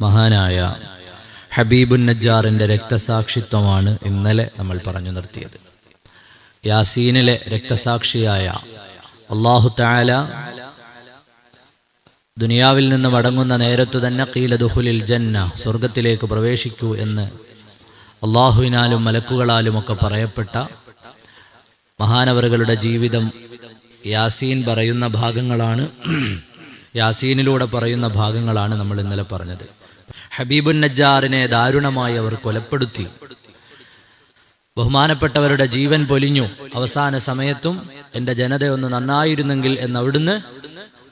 മഹാനായ ഹബീബുൻ നജ്ജാറിൻ്റെ രക്തസാക്ഷിത്വമാണ് ഇന്നലെ നമ്മൾ പറഞ്ഞു നിർത്തിയത്. യാസീനിലെ രക്തസാക്ഷിയായ അല്ലാഹു തആല ദുനിയാവിൽ നിന്ന് മടങ്ങുന്ന നേരത്തു തന്നെ ഖീല ദുഖുലിൽ ജന്ന, സ്വർഗത്തിലേക്ക് പ്രവേശിക്കൂ എന്ന് അള്ളാഹുവിനാലും മലക്കുകളാലുമൊക്കെ പറയപ്പെട്ട മഹാനവറുകളുടെ ജീവിതം യാസീൻ പറയുന്ന ഭാഗങ്ങളാണ്, യാസീനിലൂടെ പറയുന്ന ഭാഗങ്ങളാണ് നമ്മൾ ഇന്നലെ പറഞ്ഞത്. ഹബീബുൻ നജ്ജാറിനെ ദാരുണമായി അവർ കൊലപ്പെടുത്തി. ബഹുമാനപ്പെട്ടവരുടെ ജീവൻ പൊലിഞ്ഞു. അവസാന സമയത്തും എൻ്റെ ജനതയൊന്ന് നന്നായിരുന്നെങ്കിൽ എന്നവിടുന്ന്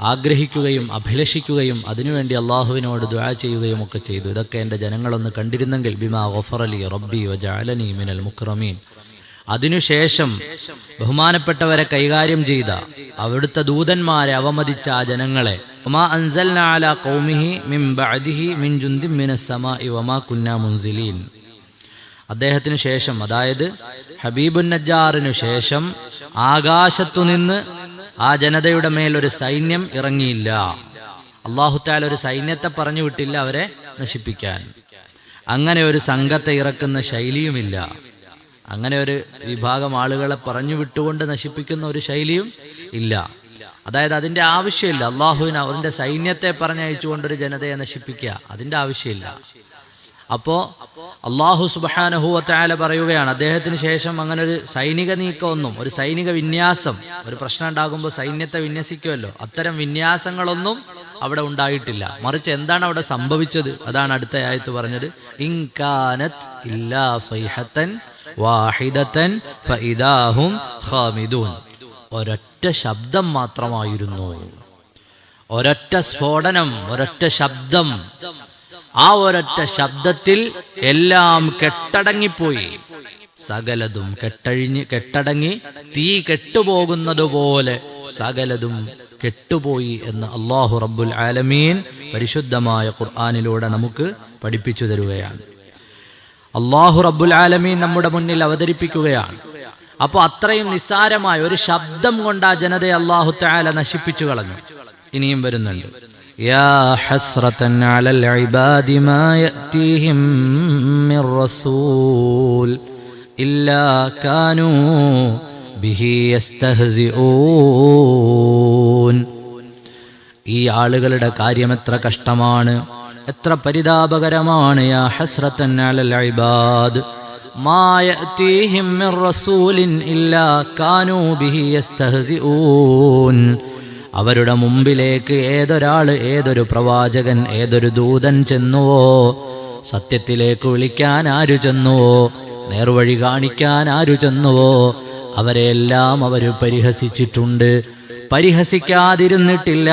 ആഗ്രഹിക്കുകയും അഭിലഷിക്കുകയും അതിനുവേണ്ടി അള്ളാഹുവിനോട് ദുആ ചെയ്യുകയും ഒക്കെ ചെയ്തു. ഇതൊക്കെ എൻ്റെ ജനങ്ങളൊന്ന് കണ്ടിരുന്നെങ്കിൽ ബിമാ ഗഫറലി റബ്ബി വജഅലനി മിനൽ മുക്രമീൻ. അതിനുശേഷം ബഹുമാനപ്പെട്ടവരെ കൈകാര്യം ചെയ്ത അവിടുത്തെ ദൂതന്മാരെ അവമതിച്ച ആ ജനങ്ങളെ വമാ അൻസൽനാ അലാ ഖൗമിഹി മിൻ ബഅദിഹി മിൻ ജുൻദിൻ മിനസ് സമാഇ വമാ കുന്നാ മുൻസിലീൻ. അദ്ദേഹത്തിന് ശേഷം, അതായത് ഹബീബുൻ നജ്ജാറിനു ശേഷം ആകാശത്തുനിന്ന് ആ ജനതയുടെ മേൽ ഒരു സൈന്യം ഇറങ്ങിയില്ല. അല്ലാഹു തആല ഒരു സൈന്യത്തെ പറഞ്ഞു വിട്ടില്ല അവരെ നശിപ്പിക്കാൻ. അങ്ങനെ ഒരു സംഘത്തെ ഇറക്കുന്ന ശൈലിയുമില്ല. അങ്ങനെ ഒരു വിഭാഗം ആളുകളെ പറഞ്ഞു വിട്ടുകൊണ്ട് നശിപ്പിക്കുന്ന ഒരു ശൈലിയും ഇല്ല. അതായത് അതിൻ്റെ ആവശ്യമില്ല. അള്ളാഹുവിന് അതിൻ്റെ സൈന്യത്തെ പറഞ്ഞയച്ചുകൊണ്ടൊരു ജനതയെ നശിപ്പിക്കുക, അതിൻ്റെ ആവശ്യമില്ല. അപ്പോൾ അള്ളാഹു സുബ്ഹാനഹു വ തആല പറയുകയാണ്, അദ്ദേഹത്തിന് ശേഷം അങ്ങനെ ഒരു സൈനിക നീക്കമൊന്നും, ഒരു സൈനിക വിന്യാസം, ഒരു പ്രശ്നം ഉണ്ടാകുമ്പോൾ സൈന്യത്തെ വിന്യസിക്കുമല്ലോ, അത്തരം വിന്യാസങ്ങളൊന്നും അവിടെ ഉണ്ടായിട്ടില്ല. മറിച്ച് എന്താണ് അവിടെ സംഭവിച്ചത്? അതാണ് അടുത്ത ആയത്ത് പറഞ്ഞത്, ഇൻ കാനത് ഇല്ലാ സൈഹത്തൻ വാഹിദതൻ ഫഇദാഹും ഖാമിദൂൻ. ഒരൊറ്റ ശബ്ദം മാത്രമായിരുന്നു, ഒരൊറ്റ സ്ഫോടനം, ഒരൊറ്റ ശബ്ദം. ആ ഒരൊറ്റ ശബ്ദത്തിൽ എല്ലാം കെട്ടടങ്ങിപ്പോയി. സകലതും കെട്ടടങ്ങി തീ കെട്ടുപോകുന്നത് പോലെ സകലതും കെട്ടുപോയി എന്ന് അല്ലാഹു റബ്ബുൽ ആലമീൻ പരിശുദ്ധമായ ഖുർആനിലൂടെ നമുക്ക് പഠിപ്പിച്ചു തരുകയാണ്. അല്ലാഹു റബ്ബുൽ ആലമീൻ നമ്മുടെ മുന്നിൽ അവതരിപ്പിക്കുകയാണ്. അപ്പോൾ അത്രയും നിസ്സാരമായ ഒരു ശബ്ദം കൊണ്ട് ആ ജനതയെ അല്ലാഹു തആല നശിപ്പിച്ചു കളഞ്ഞു. ഇനിയും വരുന്നുണ്ട്, യാ ഹസ്റതൻ അലൽ ഇബാദി മാ യഅതീഹിം മിർ റസൂൽ ഇല്ലാ കാനൂ ബിഹി യസ്തഹ്സിഊൻ. ഈ ആളുകളുടെ കാര്യം എത്ര കഷ്ടമാണ്, എത്ര പരിതാപകരമാണ്. യാ ഹസ്റതൻ അലൽ ഇബാദ് മാ യഅതീഹിം മിർ റസൂലിൻ ഇല്ലാ കാനൂ ബിഹി യസ്തഹ്സിഊൻ. അവരുടെ മുമ്പിലേക്ക് ഏതൊരു പ്രവാചകൻ, ഏതൊരു ദൂതൻ ചെന്നുവോ, സത്യത്തിലേക്ക് വിളിക്കാൻ ആരു ചെന്നുവോ, നേർവഴി കാണിക്കാൻ ആരു ചെന്നുവോ, അവരെല്ലാം അവർ പരിഹസിച്ചിട്ടുണ്ട്. പരിഹസിക്കാതിരുന്നിട്ടില്ല,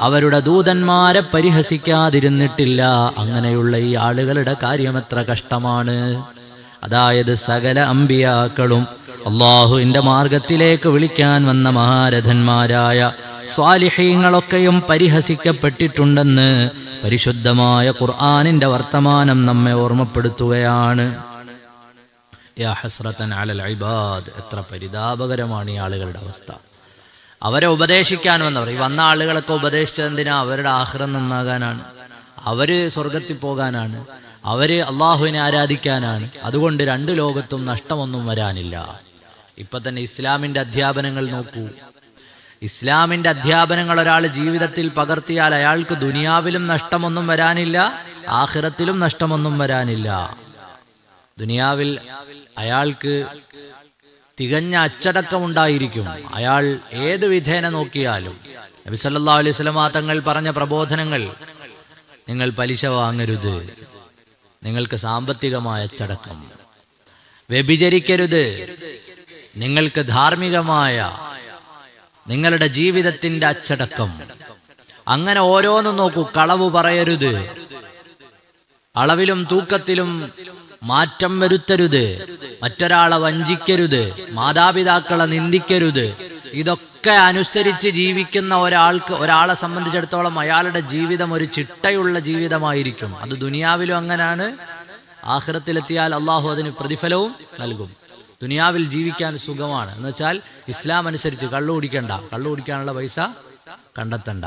അവരുടെ ദൂതന്മാരെ പരിഹസിക്കാതിരുന്നിട്ടില്ല. അങ്ങനെയുള്ള ഈ ആളുകളുടെ കാര്യം എത്ര കഷ്ടമാണ്. അതായത് സകല അമ്പിയാക്കളും അല്ലാഹുവിൻ്റെ മാർഗത്തിലേക്ക് വിളിക്കാൻ വന്ന മഹാരഥന്മാരായ സ്വാലിഹീങ്ങളൊക്കെയും പരിഹസിക്കപ്പെട്ടിട്ടുണ്ടെന്ന് പരിശുദ്ധമായ ഖുർആനിന്റെ വർത്തമാനം നമ്മെ ഓർമ്മപ്പെടുത്തുകയാണ്. യാ ഹസ്റതൻ അലൽ ഇബാദ്, എത്ര പരിതാപകരമാണ് ഈ ആളുകളുടെ അവസ്ഥ. അവരെ ഉപദേശിക്കാൻ വന്നവർ, ഈ വന്ന ആളുകളൊക്കെ ഉപദേശിച്ചത് എന്തിനാ? അവരുടെ ആഖിറത്ത് നന്നാകാനാണ്, അവര് സ്വർഗത്തിൽ പോകാനാണ്, അവര് അള്ളാഹുവിനെ ആരാധിക്കാനാണ്. അതുകൊണ്ട് രണ്ട് ലോകത്തും നഷ്ടമൊന്നും വരാനില്ല. ഇപ്പൊ തന്നെ ഇസ്ലാമിന്റെ അധ്യാപനങ്ങൾ നോക്കൂ. ഇസ്ലാമിന്റെ അധ്യാപനങ്ങൾ ഒരാൾ ജീവിതത്തിൽ പകർത്തിയാൽ അയാൾക്ക് ദുനിയാവിലും നഷ്ടമൊന്നും വരാനില്ല, ആഖിറത്തിലും നഷ്ടമൊന്നും വരാനില്ല. ദുനിയാവിൽ അയാൾക്ക് തികഞ്ഞ അച്ചടക്കമുണ്ടായിരിക്കും. അയാൾ ഏത് വിധേന നോക്കിയാലും നബി സല്ലല്ലാഹു അലൈഹി വസല്ലം തങ്ങൾ പറഞ്ഞ പ്രബോധനങ്ങൾ, നിങ്ങൾ പലിശ വാങ്ങരുത്, നിങ്ങൾക്ക് സാമ്പത്തികമായ അച്ചടക്കം, വ്യഭിചരിക്കരുത്, നിങ്ങൾക്ക് ധാർമ്മികമായ നിങ്ങളുടെ ജീവിതത്തിന്റെ അച്ചടക്കം, അങ്ങനെ ഓരോന്നും നോക്കൂ. കളവ് പറയരുത്, അളവിലും തൂക്കത്തിലും മാറ്റം വരുത്തരുത്, മറ്റൊരാളെ വഞ്ചിക്കരുത്, മാതാപിതാക്കളെ നിന്ദിക്കരുത്. ഇതൊക്കെ അനുസരിച്ച് ജീവിക്കുന്ന ഒരാളെ സംബന്ധിച്ചിടത്തോളം അയാളുടെ ജീവിതം ഒരു ചിട്ടയുള്ള ജീവിതമായിരിക്കും. അത് ദുനിയാവിലും അങ്ങനെയാണ്, ആഖിറത്തിലെത്തിയാൽ അള്ളാഹു അതിന് പ്രതിഫലവും നൽകും. ദുനിയാവിൽ ജീവിക്കാൻ സുഖമാണ് എന്ന് വെച്ചാൽ ഇസ്ലാം അനുസരിച്ച് കള്ളു കുടിക്കണ്ട, കള്ളു കുടിക്കാനുള്ള പൈസ കണ്ടെത്തണ്ട.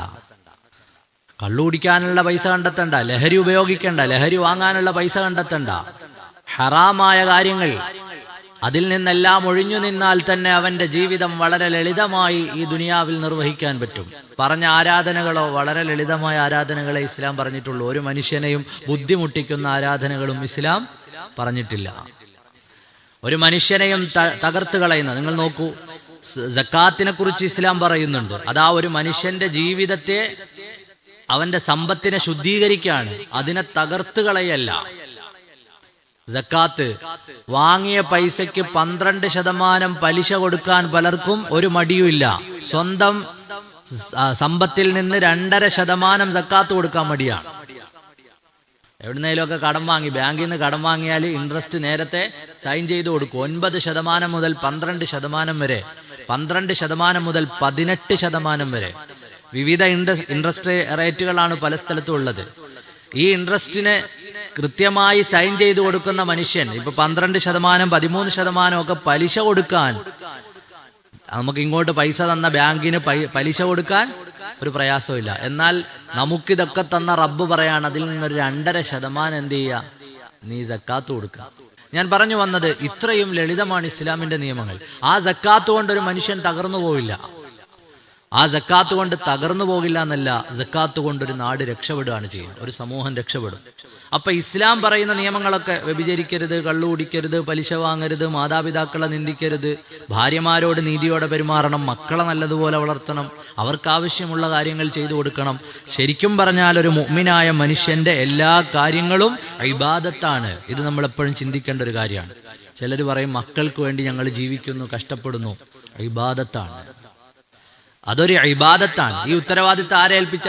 കള്ളു കുടിക്കാനുള്ള പൈസ കണ്ടെത്തണ്ട, ലഹരി ഉപയോഗിക്കണ്ട, ലഹരി വാങ്ങാനുള്ള പൈസ കണ്ടെത്തണ്ട. ഹറാമായ കാര്യങ്ങൾ അതിൽ നിന്നെല്ലാം ഒഴിഞ്ഞു നിന്നാൽ തന്നെ അവന്റെ ജീവിതം വളരെ ലളിതമായി ഈ ദുനിയാവിൽ നിർവഹിക്കാൻ പറ്റും. പറഞ്ഞ ആരാധനകളോ വളരെ ലളിതമായ ആരാധനകളെ ഇസ്ലാം പറഞ്ഞിട്ടുള്ളൂ. ഒരു മനുഷ്യനെയും ബുദ്ധിമുട്ടിക്കുന്ന ആരാധനകളും ഇസ്ലാം പറഞ്ഞിട്ടില്ല. ഒരു മനുഷ്യനെയും തകർത്ത് കളയുന്ന, നിങ്ങൾ നോക്കൂ, സക്കാത്തിനെ കുറിച്ച് ഇസ്ലാം പറയുന്നുണ്ട്. അതാ ഒരു മനുഷ്യന്റെ ജീവിതത്തെ, അവന്റെ സമ്പത്തിനെ ശുദ്ധീകരിക്കാണ്, അതിനെ തകർത്ത് കളയല്ല. സക്കാത്ത് വാങ്ങിയ പൈസയ്ക്ക് 12% പലിശ കൊടുക്കാൻ പലർക്കും ഒരു മടിയുമില്ല. സ്വന്തം സമ്പത്തിൽ നിന്ന് 2.5% സക്കാത്ത് കൊടുക്കാൻ മടിയാണ്. എവിടുന്നേലൊക്കെ കടം വാങ്ങി, ബാങ്കിൽ നിന്ന് കടം വാങ്ങിയാൽ ഇൻട്രസ്റ്റ് നേരത്തെ സൈൻ ചെയ്ത് കൊടുക്കും. 9% മുതൽ 12% വരെ, 12% മുതൽ 18% വരെ വിവിധ ഇൻട്രസ്റ്റ് റേറ്റുകളാണ് പല സ്ഥലത്തും ഉള്ളത്. ഈ ഇൻട്രസ്റ്റിന് കൃത്യമായി സൈൻ ചെയ്ത് കൊടുക്കുന്ന മനുഷ്യൻ ഇപ്പൊ 12%, 13% ഒക്കെ പലിശ കൊടുക്കാൻ, നമുക്ക് ഇങ്ങോട്ട് പൈസ തന്ന ബാങ്കിന് പലിശ കൊടുക്കാൻ ഒരു പ്രയാസമില്ല. എന്നാൽ നമുക്കിതൊക്കെ തന്ന റബ്ബ് പറയാണ്, അതിൽ നിന്നൊരു 2.5% എന്ത് ചെയ്യുക, നീ സക്കാത്ത് കൊടുക്കുക. ഞാൻ പറഞ്ഞു വന്നത്, ഇത്രയും ലളിതമാണ് ഇസ്ലാമിന്റെ നിയമങ്ങൾ. ആ സക്കാത്ത് കൊണ്ട് ഒരു മനുഷ്യൻ തകർന്നു പോവില്ല. ആ സക്കാത്ത് കൊണ്ട് തകർന്നു പോകില്ല എന്നല്ല, സക്കാത്ത് കൊണ്ട് ഒരു നാട് രക്ഷപ്പെടുകയാണ് ചെയ്യുന്നത്, ഒരു സമൂഹം രക്ഷപ്പെടും. അപ്പൊ ഇസ്ലാം പറയുന്ന നിയമങ്ങളൊക്കെ, വ്യഭിചരിക്കരുത്, കള്ളു കുടിക്കരുത്, പലിശ വാങ്ങരുത്, മാതാപിതാക്കളെ നിന്ദിക്കരുത്, ഭാര്യമാരോട് നീതിയോടെ പെരുമാറണം, മക്കളെ നല്ലതുപോലെ വളർത്തണം, അവർക്ക് ആവശ്യമുള്ള കാര്യങ്ങൾ ചെയ്തു കൊടുക്കണം. ശരിക്കും പറഞ്ഞാൽ ഒരു മുഅ്മിനായ മനുഷ്യന്റെ എല്ലാ കാര്യങ്ങളും ഇബാദത്താണ്. ഇത് നമ്മൾ എപ്പോഴും ചിന്തിക്കേണ്ട ഒരു കാര്യമാണ്. ചിലർ പറയും, മക്കൾക്ക് വേണ്ടി ഞങ്ങൾ ജീവിക്കുന്നു, കഷ്ടപ്പെടുന്നു. ഇബാദത്താണ്, അതൊരു ഇബാദത്താണ്. ഈ ഉത്തരവാദിത്തം ആരെ ഏൽപ്പിച്ച?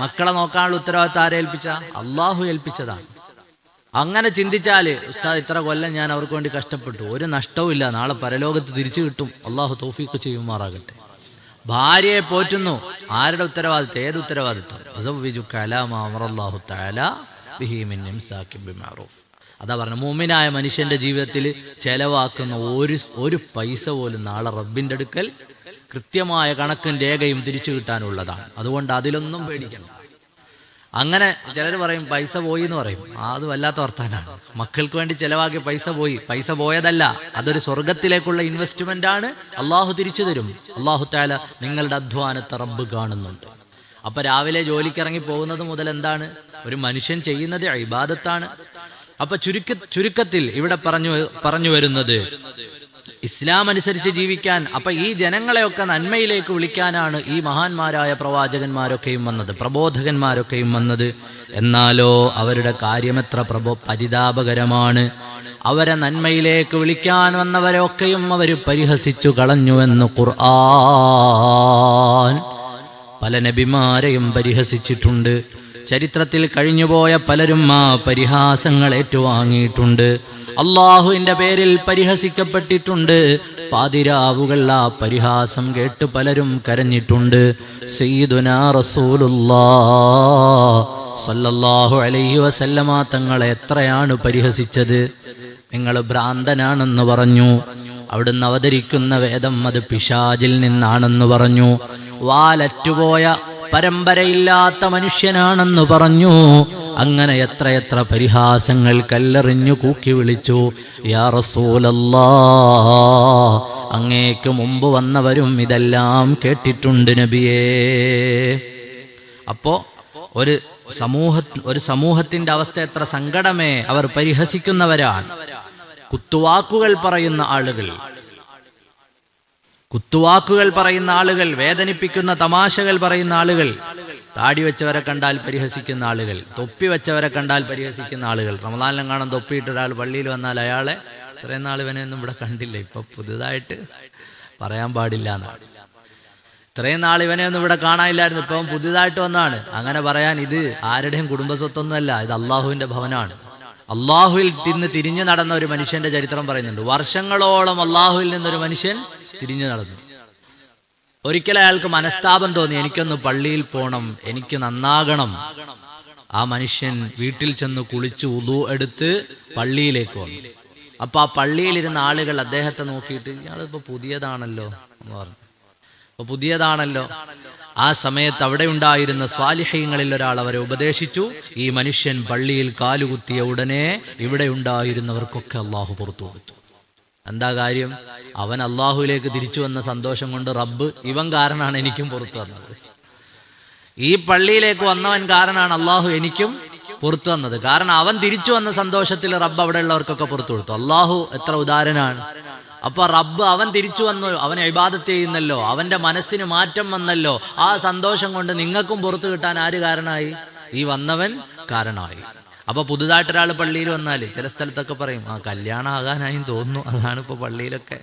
മക്കളെ നോക്കാനുള്ള ഉത്തരവാദിത്തം ആരെ ഏൽപ്പിച്ച? അള്ളാഹു ഏൽപ്പിച്ചതാണ്. അങ്ങനെ ചിന്തിച്ചാല്, ഉസ്താദ് ഇത്ര കൊല്ലം ഞാൻ അവർക്ക് വേണ്ടി കഷ്ടപ്പെട്ടു, ഒരു നഷ്ടവും ഇല്ല, നാളെ പരലോകത്ത് തിരിച്ചു കിട്ടും, അള്ളാഹു തൗഫീഖ് ചെയ്യുമാറാകട്ടെ. ഭാര്യയെ പോറ്റുന്നു, ആരുടെ ഉത്തരവാദിത്തം? ഏത് ഉത്തരവാദിത്തം? അതാ പറഞ്ഞ, മുഅ്മിനായ മനുഷ്യന്റെ ജീവിതത്തിൽ ചെലവാക്കുന്ന ഒരു പൈസ പോലും നാളെ റബ്ബിന്റെ അടുക്കൽ കൃത്യമായ കണക്കും രേഖയും തിരിച്ചു കിട്ടാനുള്ളതാണ്. അതുകൊണ്ട് അതിലൊന്നും പേടിക്കണം. അങ്ങനെ ചിലർ പറയും പൈസ പോയി എന്ന് പറയും, അത് വല്ലാത്ത വർത്താനാണ്. മക്കൾക്ക് വേണ്ടി ചെലവാക്കിയ പൈസ പോയി, പൈസ പോയതല്ല, അതൊരു സ്വർഗത്തിലേക്കുള്ള ഇൻവെസ്റ്റ്മെന്റ് ആണ്. അള്ളാഹു തിരിച്ചു തരും. അള്ളാഹു തആല നിങ്ങളുടെ അധ്വാനത്തെ റബ്ബ് കാണുന്നുണ്ട്. അപ്പൊ രാവിലെ ജോലിക്കിറങ്ങി പോകുന്നത് മുതൽ എന്താണ് ഒരു മനുഷ്യൻ ചെയ്യുന്നത്? ഇബാദത്താണ്. അപ്പൊ ചുരുക്കത്തിൽ ഇവിടെ പറഞ്ഞു വരുന്നത്, ഇസ്ലാം അനുസരിച്ച് ജീവിക്കാൻ, അപ്പൊ ഈ ജനങ്ങളെയൊക്കെ നന്മയിലേക്ക് വിളിക്കാനാണ് ഈ മഹാന്മാരായ പ്രവാചകന്മാരൊക്കെയും വന്നത്, പ്രബോധകന്മാരൊക്കെയും വന്നത്. എന്നാലോ അവരുടെ കാര്യമെത്ര പരിതാപകരമാണ്. അവരെ നന്മയിലേക്ക് വിളിക്കാൻ വന്നവരെയൊക്കെയും അവർ പരിഹസിച്ചു കളഞ്ഞുവെന്ന് ഖുർആൻ പല നബിമാരെയും പരിഹസിച്ചിട്ടുണ്ട്. ചരിത്രത്തിൽ കഴിഞ്ഞുപോയ പലരും ആ പരിഹാസങ്ങൾ ഏറ്റുവാങ്ങിയിട്ടുണ്ട്. അള്ളാഹുവിന്റെ പേരിൽ പരിഹസിക്കപ്പെട്ടിട്ടുണ്ട്. പാതിരാവുകൾ ആ പരിഹാസം കേട്ട് പലരും കരഞ്ഞിട്ടുണ്ട്. സയ്യിദുനാ റസൂലുള്ളാഹി സ്വല്ലല്ലാഹു അലൈഹി വസല്ലമ തങ്ങളെ എത്രയാണ് പരിഹസിച്ചത്. നിങ്ങൾ ഭ്രാന്തനാണെന്ന് പറഞ്ഞു. അവിടുന്ന് അവതരിക്കുന്ന വേദം അത് പിശാചിൽ നിന്നാണെന്ന് പറഞ്ഞു. വാലറ്റുപോയ പരമ്പരയില്ലാത്ത മനുഷ്യനാണെന്ന് പറഞ്ഞു. അങ്ങനെ എത്രയെത്ര പരിഹാസങ്ങൾ കല്ലെറിഞ്ഞു കൂക്കി വിളിച്ചു. യാ റസൂലല്ലാഹ്, അങ്ങേക്ക് മുമ്പ് വന്നവരും ഇതെല്ലാം കേട്ടിട്ടുണ്ട് നബിയേ. അപ്പോ ഒരു സമൂഹത്തിന്റെ അവസ്ഥ എത്ര സങ്കടമേ. അവർ പരിഹസിക്കുന്നവരാണ്. കുത്തുവാക്കുകൾ പറയുന്ന ആളുകൾ, വേദനിപ്പിക്കുന്ന തമാശകൾ പറയുന്ന ആളുകൾ, താടി വെച്ചവരെ കണ്ടാൽ പരിഹസിക്കുന്ന ആളുകൾ, തൊപ്പി വെച്ചവരെ കണ്ടാൽ പരിഹസിക്കുന്ന ആളുകൾ. റമദാനിലും കാണാൻ തൊപ്പിയിട്ട് ഒരാൾ പള്ളിയിൽ വന്നാൽ അയാളെ ഇത്രയും നാൾ ഇവനെയൊന്നും ഇവിടെ കണ്ടില്ല, ഇപ്പൊ പുതുതായിട്ട് പറയാൻ പാടില്ല എന്നാണ്. ഇത്രയും നാൾ ഇവനെയൊന്നും ഇവിടെ കാണാനില്ലായിരുന്നു, ഇപ്പം പുതുതായിട്ട് വന്നാണ്. അങ്ങനെ പറയാൻ ഇത് ആരുടെയും കുടുംബസ്വത്തൊന്നുമല്ല, ഇത് അള്ളാഹുവിന്റെ ഭവനാണ്. അള്ളാഹുവിൽ നിന്ന് തിരിഞ്ഞു നടന്ന ഒരു മനുഷ്യന്റെ ചരിത്രം പറയുന്നുണ്ട്. വർഷങ്ങളോളം അള്ളാഹുവിൽ നിന്നൊരു മനുഷ്യൻ തിരിഞ്ഞു നടന്നു. ഒരിക്കൽ അയാൾക്ക് മനസ്താപം തോന്നി, എനിക്കൊന്ന് പള്ളിയിൽ പോണം, എനിക്ക് നന്നാകണം. ആ മനുഷ്യൻ വീട്ടിൽ ചെന്ന് കുളിച്ച് വുളു എടുത്ത് പള്ളിയിലേക്ക് വന്നു. അപ്പൊ ആ പള്ളിയിലിരുന്ന ആളുകൾ അദ്ദേഹത്തെ നോക്കിയിട്ട്, ഇയാളിപ്പോ പുതിയതാണല്ലോ എന്ന് പറഞ്ഞു. അപ്പൊ പുതിയതാണല്ലോ. ആ സമയത്ത് അവിടെ ഉണ്ടായിരുന്ന സ്വാലിഹീങ്ങളിൽ ഒരാൾ അവരെ ഉപദേശിച്ചു, ഈ മനുഷ്യൻ പള്ളിയിൽ കാലുകുത്തിയ ഉടനെ ഇവിടെ ഉണ്ടായിരുന്നവർക്കൊക്കെ അള്ളാഹു പുറത്തു കൊടുത്തു. എന്താ കാര്യം? അവൻ അള്ളാഹുവിലേക്ക് തിരിച്ചു വന്ന സന്തോഷം കൊണ്ട് റബ്ബ് ഇവൻ കാരണമാണ് എനിക്കും പുറത്തു വന്നത്. ഈ പള്ളിയിലേക്ക് വന്നവൻ കാരണമാണ് അള്ളാഹു എനിക്കും പുറത്തു വന്നത്. കാരണം അവൻ തിരിച്ചു വന്ന സന്തോഷത്തിൽ റബ്ബ് അവിടെ ഉള്ളവർക്കൊക്കെ പുറത്തു കൊടുത്തു. അള്ളാഹു എത്ര ഉദാരനാണ്. അപ്പൊ റബ്ബ് അവൻ തിരിച്ചു വന്നു, അവൻ ഇബാദത്ത് ചെയ്യുന്നല്ലോ, അവന്റെ മനസ്സിന് മാറ്റം വന്നല്ലോ. ആ സന്തോഷം കൊണ്ട് നിങ്ങൾക്കും പുറത്തു കിട്ടാൻ ആര് കാരണമായി? ഈ വന്നവൻ കാരണമായി. അപ്പൊ പുതുതായിട്ട് ഒരാൾ പള്ളിയിൽ വന്നാല് ചില സ്ഥലത്തൊക്കെ പറയും, കല്യാണം ആകാനായും തോന്നുന്നു, അതാണ് ഇപ്പൊ പള്ളിയിലൊക്കെ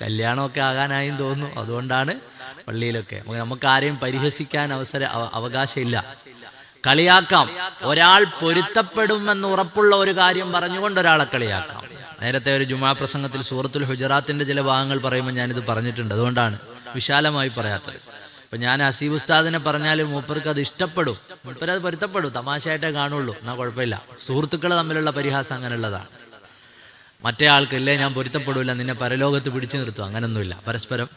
കല്യാണമൊക്കെ ആകാനായും തോന്നുന്നു, അതുകൊണ്ടാണ് പള്ളിയിലൊക്കെ. നമുക്ക് ആരെയും പരിഹസിക്കാൻ അവകാശമില്ല, കളിയാക്കാം. ഒരാൾ പൊരുത്തപ്പെടുമെന്ന് ഉറപ്പുള്ള ഒരു കാര്യം പറഞ്ഞുകൊണ്ട് ഒരാളെ കളിയാക്കാം. നേരത്തെ ഒരു ജുമാ പ്രസംഗത്തിൽ സൂറത്തുൽ ഹുജറാത്തിന്റെ ചില ഭാഗങ്ങൾ പറയുമ്പോൾ ഞാനിത് പറഞ്ഞിട്ടുണ്ട്, അതുകൊണ്ടാണ് വിശാലമായി പറയാത്തത്. അപ്പൊ ഞാൻ അസീബ് ഉസ്താദിനെ പറഞ്ഞാൽ മൂപ്പർക്ക് അത് ഇഷ്ടപ്പെടും, മൂപ്പരത് പൊരുത്തപ്പെടും, തമാശയായിട്ടേ കാണുള്ളൂ, എന്നാൽ കുഴപ്പമില്ല. സുഹൃത്തുക്കൾ തമ്മിലുള്ള പരിഹാസം അങ്ങനെയുള്ളതാണ്. മറ്റേ ആൾക്ക് ഇല്ലേ ഞാൻ പൊരുത്തപ്പെടില്ല, നിന്നെ പരലോകത്ത് പിടിച്ചു നിർത്തും, അങ്ങനൊന്നുമില്ല പരസ്പരം.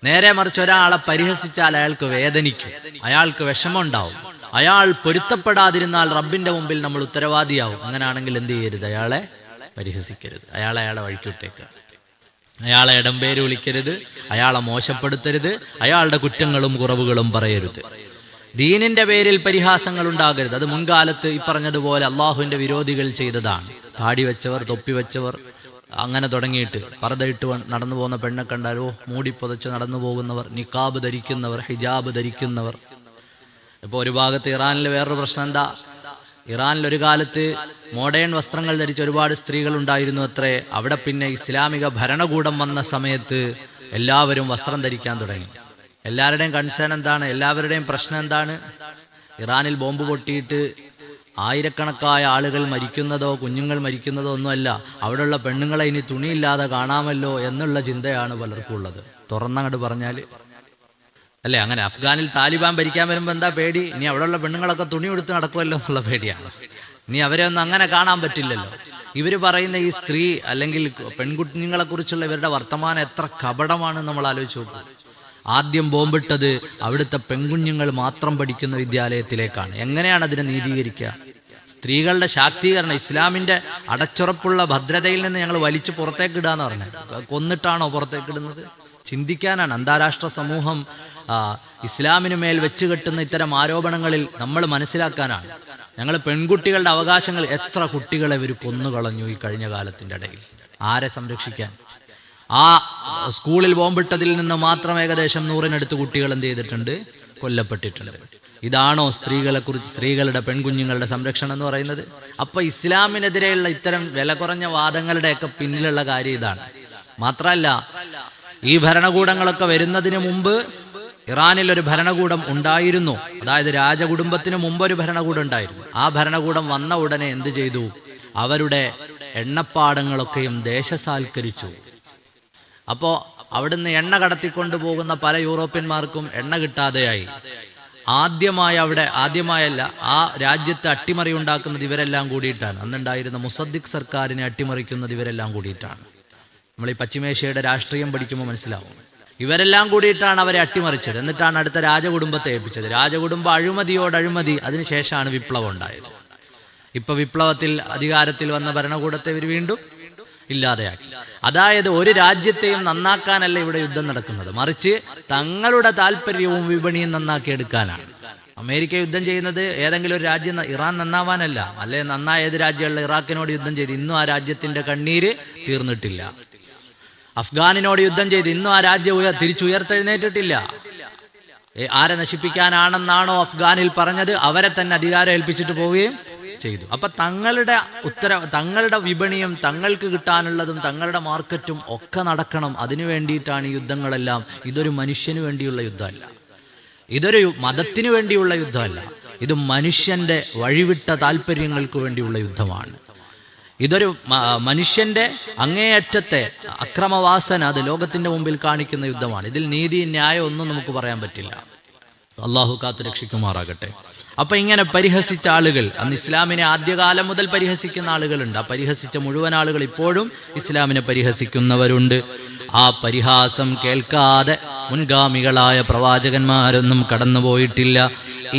നേരെ മറിച്ച് ഒരാളെ പരിഹസിച്ചാൽ അയാൾക്ക് വേദനിക്കും, അയാൾക്ക് വിഷമം ഉണ്ടാവും. അയാൾ പൊരുത്തപ്പെടാതിരുന്നാൽ റബ്ബിന്റെ മുമ്പിൽ നമ്മൾ ഉത്തരവാദിയാവും. അങ്ങനെയാണെങ്കിൽ എന്ത് ചെയ്യരുത്? അയാളെ പരിഹസിക്കരുത്, അയാളെ വഴിക്കുവിട്ടേക്കുക. അയാളെ ഇടംപേര് വിളിക്കരുത്, അയാളെ മോശപ്പെടുത്തരുത്, അയാളുടെ കുറ്റങ്ങളും കുറവുകളും പറയരുത്. ദീനിന്റെ പേരിൽ പരിഹാസങ്ങൾ ഉണ്ടാകരുത്. അത് മുൻകാലത്ത് ഈ പറഞ്ഞതുപോലെ അള്ളാഹുവിന്റെ വിരോധികൾ ചെയ്തതാണ്. താടി വെച്ചവർ, തൊപ്പി വെച്ചവർ, അങ്ങനെ തുടങ്ങിയിട്ട് പർദ്ദയിട്ട് നടന്നു പോകുന്ന പെണ്ണെ കണ്ടാലോ മൂടി പുതച്ച് നടന്നു പോകുന്നവർ, നിക്കാബ് ധരിക്കുന്നവർ, ഹിജാബ് ധരിക്കുന്നവർ. ഇപ്പോൾ ഒരു ഭാഗത്ത് ഇറാനിൽ വേറൊരു പ്രശ്നം എന്താ? ഇറാനിൽ ഒരു കാലത്ത് മോഡേൺ വസ്ത്രങ്ങൾ ധരിച്ച ഒരുപാട് സ്ത്രീകൾ ഉണ്ടായിരുന്നു അത്രേ. അവിടെ പിന്നെ ഇസ്ലാമിക ഭരണകൂടം വന്ന സമയത്ത് എല്ലാവരും വസ്ത്രം ധരിക്കാൻ തുടങ്ങി. എല്ലാവരുടെയും കൺസേൺ എന്താണ്? എല്ലാവരുടെയും പ്രശ്നം എന്താണ്? ഇറാനിൽ ബോംബ് പൊട്ടിയിട്ട് ആയിരക്കണക്കായ ആളുകൾ മരിക്കുന്നതോ കുഞ്ഞുങ്ങൾ മരിക്കുന്നതോ ഒന്നുമല്ല, അവിടെയുള്ള പെണ്ണുങ്ങളെ ഇനി തുണിയില്ലാതെ കാണാമല്ലോ എന്നുള്ള ചിന്തയാണ് പലർക്കും ഉള്ളത്. തുറന്നങ്ങോട്ട് പറഞ്ഞാൽ അല്ലേ? അങ്ങനെ അഫ്ഗാനിൽ താലിബാൻ ഭരിക്കാൻ വരുമ്പോൾ എന്താ പേടി? ഇനി അവിടെയുള്ള പെണ്ണുങ്ങളൊക്കെ തുണി എടുത്ത് നടക്കുമല്ലോ എന്നുള്ള പേടിയാണ്. ഇനി അവരെ ഒന്നും അങ്ങനെ കാണാൻ പറ്റില്ലല്ലോ. ഇവർ പറയുന്ന ഈ സ്ത്രീ അല്ലെങ്കിൽ പെൺകുഞ്ഞുങ്ങളെ കുറിച്ചുള്ള ഇവരുടെ വർത്തമാനം എത്ര കപടമാണ് നമ്മൾ ആലോചിച്ച് നോക്കും. ആദ്യം ബോംബിട്ടത് അവിടുത്തെ പെൺകുഞ്ഞുങ്ങൾ മാത്രം പഠിക്കുന്ന വിദ്യാലയത്തിലേക്കാണ്. എങ്ങനെയാണ് അതിനെ നീതീകരിക്കുക? സ്ത്രീകളുടെ ശാക്തീകരണം, ഇസ്ലാമിന്റെ അടച്ചുറപ്പുള്ള ഭദ്രതയിൽ നിന്ന് ഞങ്ങൾ വലിച്ചു പുറത്തേക്ക് ഇടാന്ന് പറഞ്ഞത്. കൊന്നിട്ടാണോ പുറത്തേക്ക് ഇടുന്നത്? ചിന്തിക്കാനാണ്. അന്താരാഷ്ട്ര സമൂഹം ഇസ്ലാമിന് മേൽ വെച്ച് കെട്ടുന്ന ഇത്തരം ആരോപണങ്ങളിൽ നമ്മൾ മനസ്സിലാക്കാനാണ്. ഞങ്ങൾ പെൺകുട്ടികളുടെ അവകാശങ്ങൾ, എത്ര കുട്ടികളെ ഇവർ കൊന്നുകളഞ്ഞു ഈ കഴിഞ്ഞ കാലത്തിന്റെ ഇടയിൽ. ആരെ സംരക്ഷിക്കാൻ? ആ സ്കൂളിൽ ബോംബിട്ടതിൽ നിന്ന് മാത്രം ഏകദേശം 100-നടുത്ത് കുട്ടികൾ എന്ത് ചെയ്തിട്ടുണ്ട്? കൊല്ലപ്പെട്ടിട്ടുണ്ട്. ഇതാണോ സ്ത്രീകളെ കുറിച്ച്, സ്ത്രീകളുടെ പെൺകുഞ്ഞുങ്ങളുടെ സംരക്ഷണം എന്ന് പറയുന്നത്? അപ്പൊ ഇസ്ലാമിനെതിരെയുള്ള ഇത്തരം വില കുറഞ്ഞ വാദങ്ങളുടെയൊക്കെ പിന്നിലുള്ള കാര്യം ഇതാണ്. മാത്രമല്ല, ഈ ഭരണകൂടങ്ങളൊക്കെ വരുന്നതിന് മുമ്പ് ഇറാനിൽ ഒരു ഭരണകൂടം ഉണ്ടായിരുന്നു. അതായത് രാജകുടുംബത്തിന് മുമ്പ് ഒരു ഭരണകൂടം ഉണ്ടായിരുന്നു. ആ ഭരണകൂടം വന്ന ഉടനെ എന്ത് ചെയ്തു? അവരുടെ എണ്ണപ്പാടങ്ങളൊക്കെയും ദേശസാൽക്കരിച്ചു. അപ്പോ അവിടുന്ന് എണ്ണ കടത്തിക്കൊണ്ടു പോകുന്ന പല യൂറോപ്യന്മാർക്കും എണ്ണ കിട്ടാതെയായി. ആദ്യമായല്ല, ആ രാജ്യത്ത് അട്ടിമറി ഉണ്ടാക്കുന്നത് ഇവരെല്ലാം കൂടിയിട്ടാണ്. അന്നുണ്ടായിരുന്ന മുസദ്ദിഖ് സർക്കാരിനെ അട്ടിമറിക്കുന്നത് ഇവരെല്ലാം കൂടിയിട്ടാണ്. നമ്മൾ ഈ പശ്ചിമേഷ്യയുടെ രാഷ്ട്രീയം പഠിക്കുമ്പോൾ മനസ്സിലാവും. ഇവരെല്ലാം കൂടിയിട്ടാണ് അവരെ അട്ടിമറിച്ചത്. എന്നിട്ടാണ് അടുത്ത രാജകുടുംബത്തെ ഏൽപ്പിച്ചത്. രാജകുടുംബം അഴിമതി, അതിനുശേഷമാണ് വിപ്ലവം ഉണ്ടായത്. ഇപ്പൊ വിപ്ലവത്തിൽ അധികാരത്തിൽ വന്ന ഭരണകൂടത്തെ ഇവർ വീണ്ടും ഇല്ലാതെയാക്കി. അതായത് ഒരു രാജ്യത്തെയും നന്നാക്കാനല്ല ഇവിടെ യുദ്ധം നടക്കുന്നത്, മറിച്ച് തങ്ങളുടെ താല്പര്യവും വിപണിയും നന്നാക്കിയെടുക്കാനാണ്. അമേരിക്ക യുദ്ധം ചെയ്യുന്നത് ഏതെങ്കിലും ഒരു രാജ്യം, ഇറാൻ നന്നാവാനല്ല. അല്ലെ നന്നായ ഏത് രാജ്യമുള്ള ഇറാഖിനോട് യുദ്ധം ചെയ്ത് ഇന്നും ആ രാജ്യത്തിന്റെ കണ്ണീര് തീർന്നിട്ടില്ല. അഫ്ഗാനിനോട് യുദ്ധം ചെയ്ത് ഇന്നും ആ രാജ്യം തിരിച്ചുയർത്തെഴുന്നേറ്റിട്ടില്ല. ആരെ നശിപ്പിക്കാനാണെന്നാണോ അഫ്ഗാനിൽ പറഞ്ഞത്, അവരെ തന്നെ അധികാരം ഏൽപ്പിച്ചിട്ട് പോവുകയും ചെയ്തു. അപ്പൊ തങ്ങളുടെ വിപണിയും തങ്ങൾക്ക് കിട്ടാനുള്ളതും തങ്ങളുടെ മാർക്കറ്റും ഒക്കെ നടക്കണം. അതിനു വേണ്ടിയിട്ടാണ് ഈ യുദ്ധങ്ങളെല്ലാം. ഇതൊരു മനുഷ്യന് വേണ്ടിയുള്ള യുദ്ധമല്ല, ഇതൊരു മതത്തിന് വേണ്ടിയുള്ള യുദ്ധമല്ല, ഇത് മനുഷ്യന്റെ വഴിവിട്ട താല്പര്യങ്ങൾക്ക് വേണ്ടിയുള്ള യുദ്ധമാണ്. ഇതൊരു മനുഷ്യന്റെ അങ്ങേയറ്റത്തെ അക്രമവാസന അത് ലോകത്തിന്റെ മുമ്പിൽ കാണിക്കുന്ന യുദ്ധമാണ്. ഇതിൽ നീതി ന്യായം ഒന്നും നമുക്ക് പറയാൻ പറ്റില്ല. അള്ളാഹു കാത്തു രക്ഷിക്കുമാറാകട്ടെ. അപ്പൊ ഇങ്ങനെ പരിഹസിച്ച ആളുകൾ, അന്ന് ഇസ്ലാമിനെ ആദ്യകാലം മുതൽ പരിഹസിക്കുന്ന ആളുകളുണ്ട്. ആ പരിഹസിച്ച മുഴുവൻ ആളുകൾ ഇപ്പോഴും ഇസ്ലാമിനെ പരിഹസിക്കുന്നവരുണ്ട്. ആ പരിഹാസം കേൾക്കാതെ മുൻഗാമികളായ പ്രവാചകന്മാരൊന്നും കടന്നുപോയിട്ടില്ല.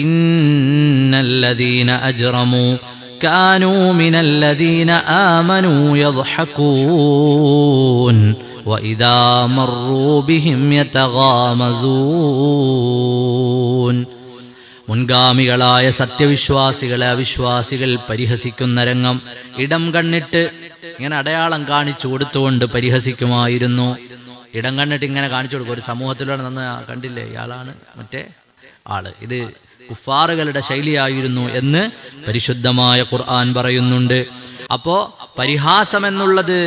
ഇന്നല്ലദീന അജ്റമൂ കാനൂ മിനല്ലദീന ആമനൂ യദ്ഹഖൂൻ വഇദാ മർറൂ ബിഹിം യതഗാമസൂൻ. മുൻഗാമികളായ സത്യവിശ്വാസികളെ അവിശ്വാസികൾ പരിഹസിക്കുന്ന രംഗം ഇടം കണ്ണിട്ട് ഇങ്ങനെ അടയാളം കാണിച്ചു കൊടുത്തുകൊണ്ട് പരിഹസിക്കുമായിരുന്നു. ഇടം കണ്ണിട്ട് ഇങ്ങനെ കാണിച്ചു കൊടുക്കും. ഒരു സമൂഹത്തിലൂടെ നിന്ന് കണ്ടില്ലേ, ഇയാളാണ് മറ്റേ ആള്. ഇത് കുഫാറുകളുടെ ശൈലിയായിരുന്നു എന്ന് പരിശുദ്ധമായ ഖുർആൻ പറയുന്നുണ്ട്. അപ്പോ പരിഹാസമെന്നുള്ളത്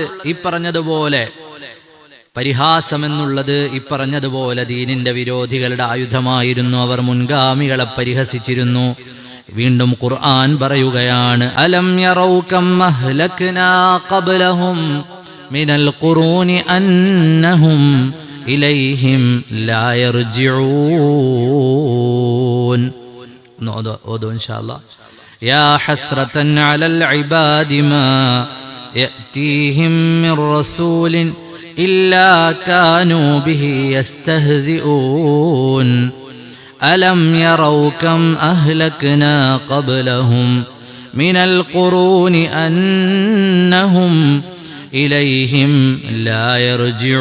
ഈ പറഞ്ഞതുപോലെ ദീനിന്റെ വിരോധികളുടെ ആയുധമായിരുന്നു. അവർ മുൻഗാമികളെ പരിഹസിച്ചിരുന്നു. വീണ്ടും ഖുർആൻ പറയുകയാണ്, അലം യറൗ കം അഹ്ലക്നാ ഖബ്ലഹും മിനൽ ഖുറൂനി അന്നഹും ഇലൈഹിം ലാ യർജിഊൻ. ഓദോ ഇൻഷാ അല്ലാഹ്. യാ ഹസ്രതൻ അലൽ ഇബാദി മാ യഅതീഹിം മിർ റസൂലിൻ ഇല്ലാ കാനൂ ബിഹി യസ്തഹ്സിഊൻ. അലം യറൗ കം അഹ്ലക്നാ ഖബ്ലഹും മിനൽ ഖുറൂനി അന്നഹും ഇലൈഹിം ലാ യർജിഊൻ.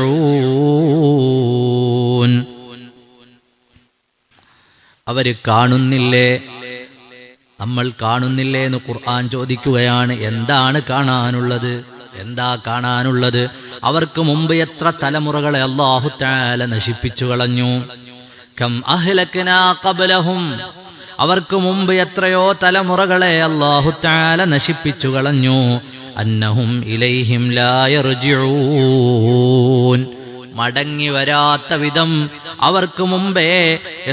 അവര് കാണുന്നില്ലേ, നമ്മൾ കാണുന്നില്ലേ എന്ന് ഖുർആൻ ചോദിക്കുകയാണ്. എന്താണ് കാണാനുള്ളത്? എന്താ കാണാനുള്ളത്? അവർക്ക് മുമ്പ് എത്ര തലമുറകളെ അല്ലാഹു തആല നശിപ്പിച്ചു കളഞ്ഞു. കം അഹ്ലക്നാ ഖബ്ലഹും, അവർക്ക് മുമ്പ് എത്രയോ തലമുറകളെ അല്ലാഹു തആല നശിപ്പിച്ചു കളഞ്ഞു. അന്നഹും ഇലൈഹിം ലാ യർജിഊൻ, മടങ്ങി വരാത്ത വിധം അവർക്ക് മുമ്പേ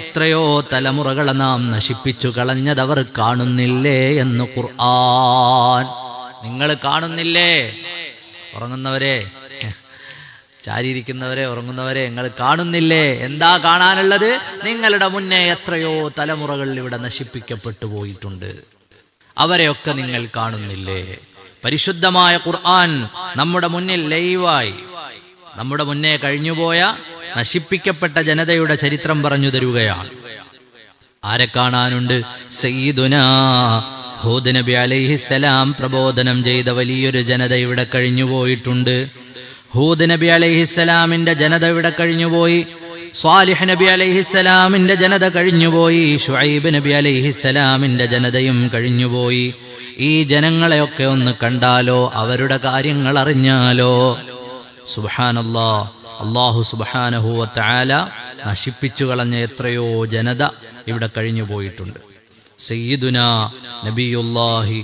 എത്രയോ തലമുറകളെ നാം നശിപ്പിച്ചു കളഞ്ഞതവർ കാണുന്നില്ലേ എന്ന് ഖുർആൻ. നിങ്ങൾ കാണുന്നില്ലേ? ഉറങ്ങുന്നവരെ, ചാരിയിരിക്കുന്നവരെ, ഉറങ്ങുന്നവരെ, നിങ്ങൾ കാണുന്നില്ലേ? എന്താ കാണാനുള്ളത്? നിങ്ങളുടെ മുന്നേ എത്രയോ തലമുറകൾ ഇവിടെ നശിപ്പിക്കപ്പെട്ടു പോയിട്ടുണ്ട്. അവരെയൊക്കെ നിങ്ങൾ കാണുന്നില്ലേ? പരിശുദ്ധമായ ഖുർആൻ നമ്മുടെ മുന്നിൽ ലൈവായി നമ്മുടെ മുന്നേ കഴിഞ്ഞുപോയ നശിപ്പിക്കപ്പെട്ട ജനതയുടെ ചരിത്രം പറഞ്ഞു തരുകയാണ്. ആരെ കാണാനുണ്ട്? സയ്യിദുനാ ഹൂദ് നബി അലൈഹിസ്സലാം പ്രബോധനം ചെയ്ത വലിയൊരു ജനത ഇവിടെ കഴിഞ്ഞുപോയിട്ടുണ്ട്. ഹൂദ് നബി അലൈഹിസ്സലാമിന്റെ ജനത ഇവിടെ കഴിഞ്ഞുപോയി. സ്വാലിഹ് നബി അലൈഹിസ്സലാമിന്റെ ജനത കഴിഞ്ഞുപോയി. ശുഐബ് നബി അലൈഹിസ്സലാമിന്റെ ജനതയും കഴിഞ്ഞുപോയി. ഈ ജനങ്ങളെയൊക്കെ ഒന്ന് കണ്ടാലോ, അവരുടെ കാര്യങ്ങൾ അറിഞ്ഞാലോ, സുബ്ഹാനല്ലാഹ്, അല്ലാഹു സുബ്ഹാനഹു വ തആല നശിപ്പിച്ചു കളഞ്ഞ എത്രയോ ജനത ഇവിടെ കഴിഞ്ഞു പോയിട്ടുണ്ട്. സയ്യിദുനാ നബിയുല്ലാഹി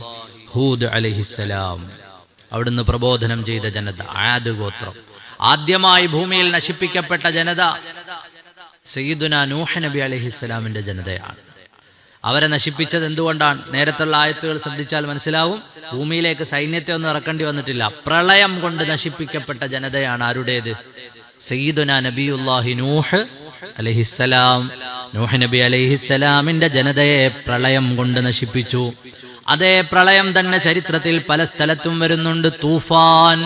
ഹൂദ് അലൈഹിസ്സലാം, അവിടുന്ന് പ്രബോധനം ചെയ്ത ജനത, ആദ് ഗോത്രം. ആദ്യമായി ഭൂമിയിൽ നശിപ്പിക്കപ്പെട്ട ജനത സയ്യിദുനാ നൂഹ് നബി അലൈഹിസ്സലാമിന്റെ ജനതയാണ്. അവരെ നശിപ്പിച്ചത് എന്തുകൊണ്ടാണ്? നേരത്തുള്ള ആയത്തുകൾ ശ്രദ്ധിച്ചാൽ മനസ്സിലാവും. ഭൂമിയിലേക്ക് സൈന്യത്തെ ഒന്നും ഇറക്കേണ്ടി വന്നിട്ടില്ല. പ്രളയം കൊണ്ട് നശിപ്പിക്കപ്പെട്ട ജനതയാണ് ആരുടേത്? സയ്യിദുനാ നബിയുല്ലാഹി നൂഹ് അലൈഹിസ്സലാം. നൂഹ് നബി അലൈഹിസ്സലാമിന്റെ ജനതയെ പ്രളയം കൊണ്ട് നശിപ്പിച്ചു. അതേ പ്രളയം തന്നെ ചരിത്രത്തിൽ പല സ്ഥലത്തും വരുന്നുണ്ട്. തൂഫാൻ,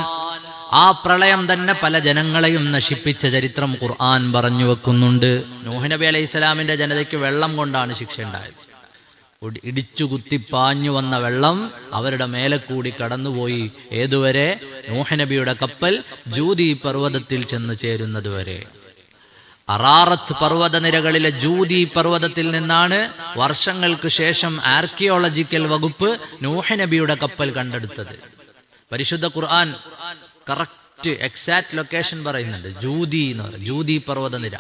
ആ പ്രളയം തന്നെ പല ജനങ്ങളെയും നശിപ്പിച്ച ചരിത്രം ഖുർആൻ പറഞ്ഞു വെക്കുന്നുണ്ട്. നൂഹ് നബി അലൈഹിസ്സലാമിന്റെ ജനതയ്ക്ക് വെള്ളം കൊണ്ടാണ് ശിക്ഷ ഉണ്ടായത്. ഇടിച്ചു കുത്തിപ്പാഞ്ഞു വന്ന വെള്ളം അവരുടെ മേലെ കൂടി കടന്നുപോയി. ഏതുവരെ? നൂഹ് നബിയുടെ കപ്പൽ ജൂദി പർവ്വതത്തിൽ ചെന്ന് ചേരുന്നതുവരെ. അറാറത്ത് പർവ്വതനിരകളിലെ ജൂദി പർവ്വതത്തിൽ നിന്നാണ് വർഷങ്ങൾക്ക് ശേഷം ആർക്കിയോളജിക്കൽ വകുപ്പ് നൂഹ് നബിയുടെ കപ്പൽ കണ്ടെടുത്തത്. പരിശുദ്ധ ഖുർആൻ കറക്റ്റ് എക്സാക്ട് ലൊക്കേഷൻ പറയുന്നുണ്ട്. ജൂദി എന്ന് പറയും, ജൂദി പർവ്വതനിര.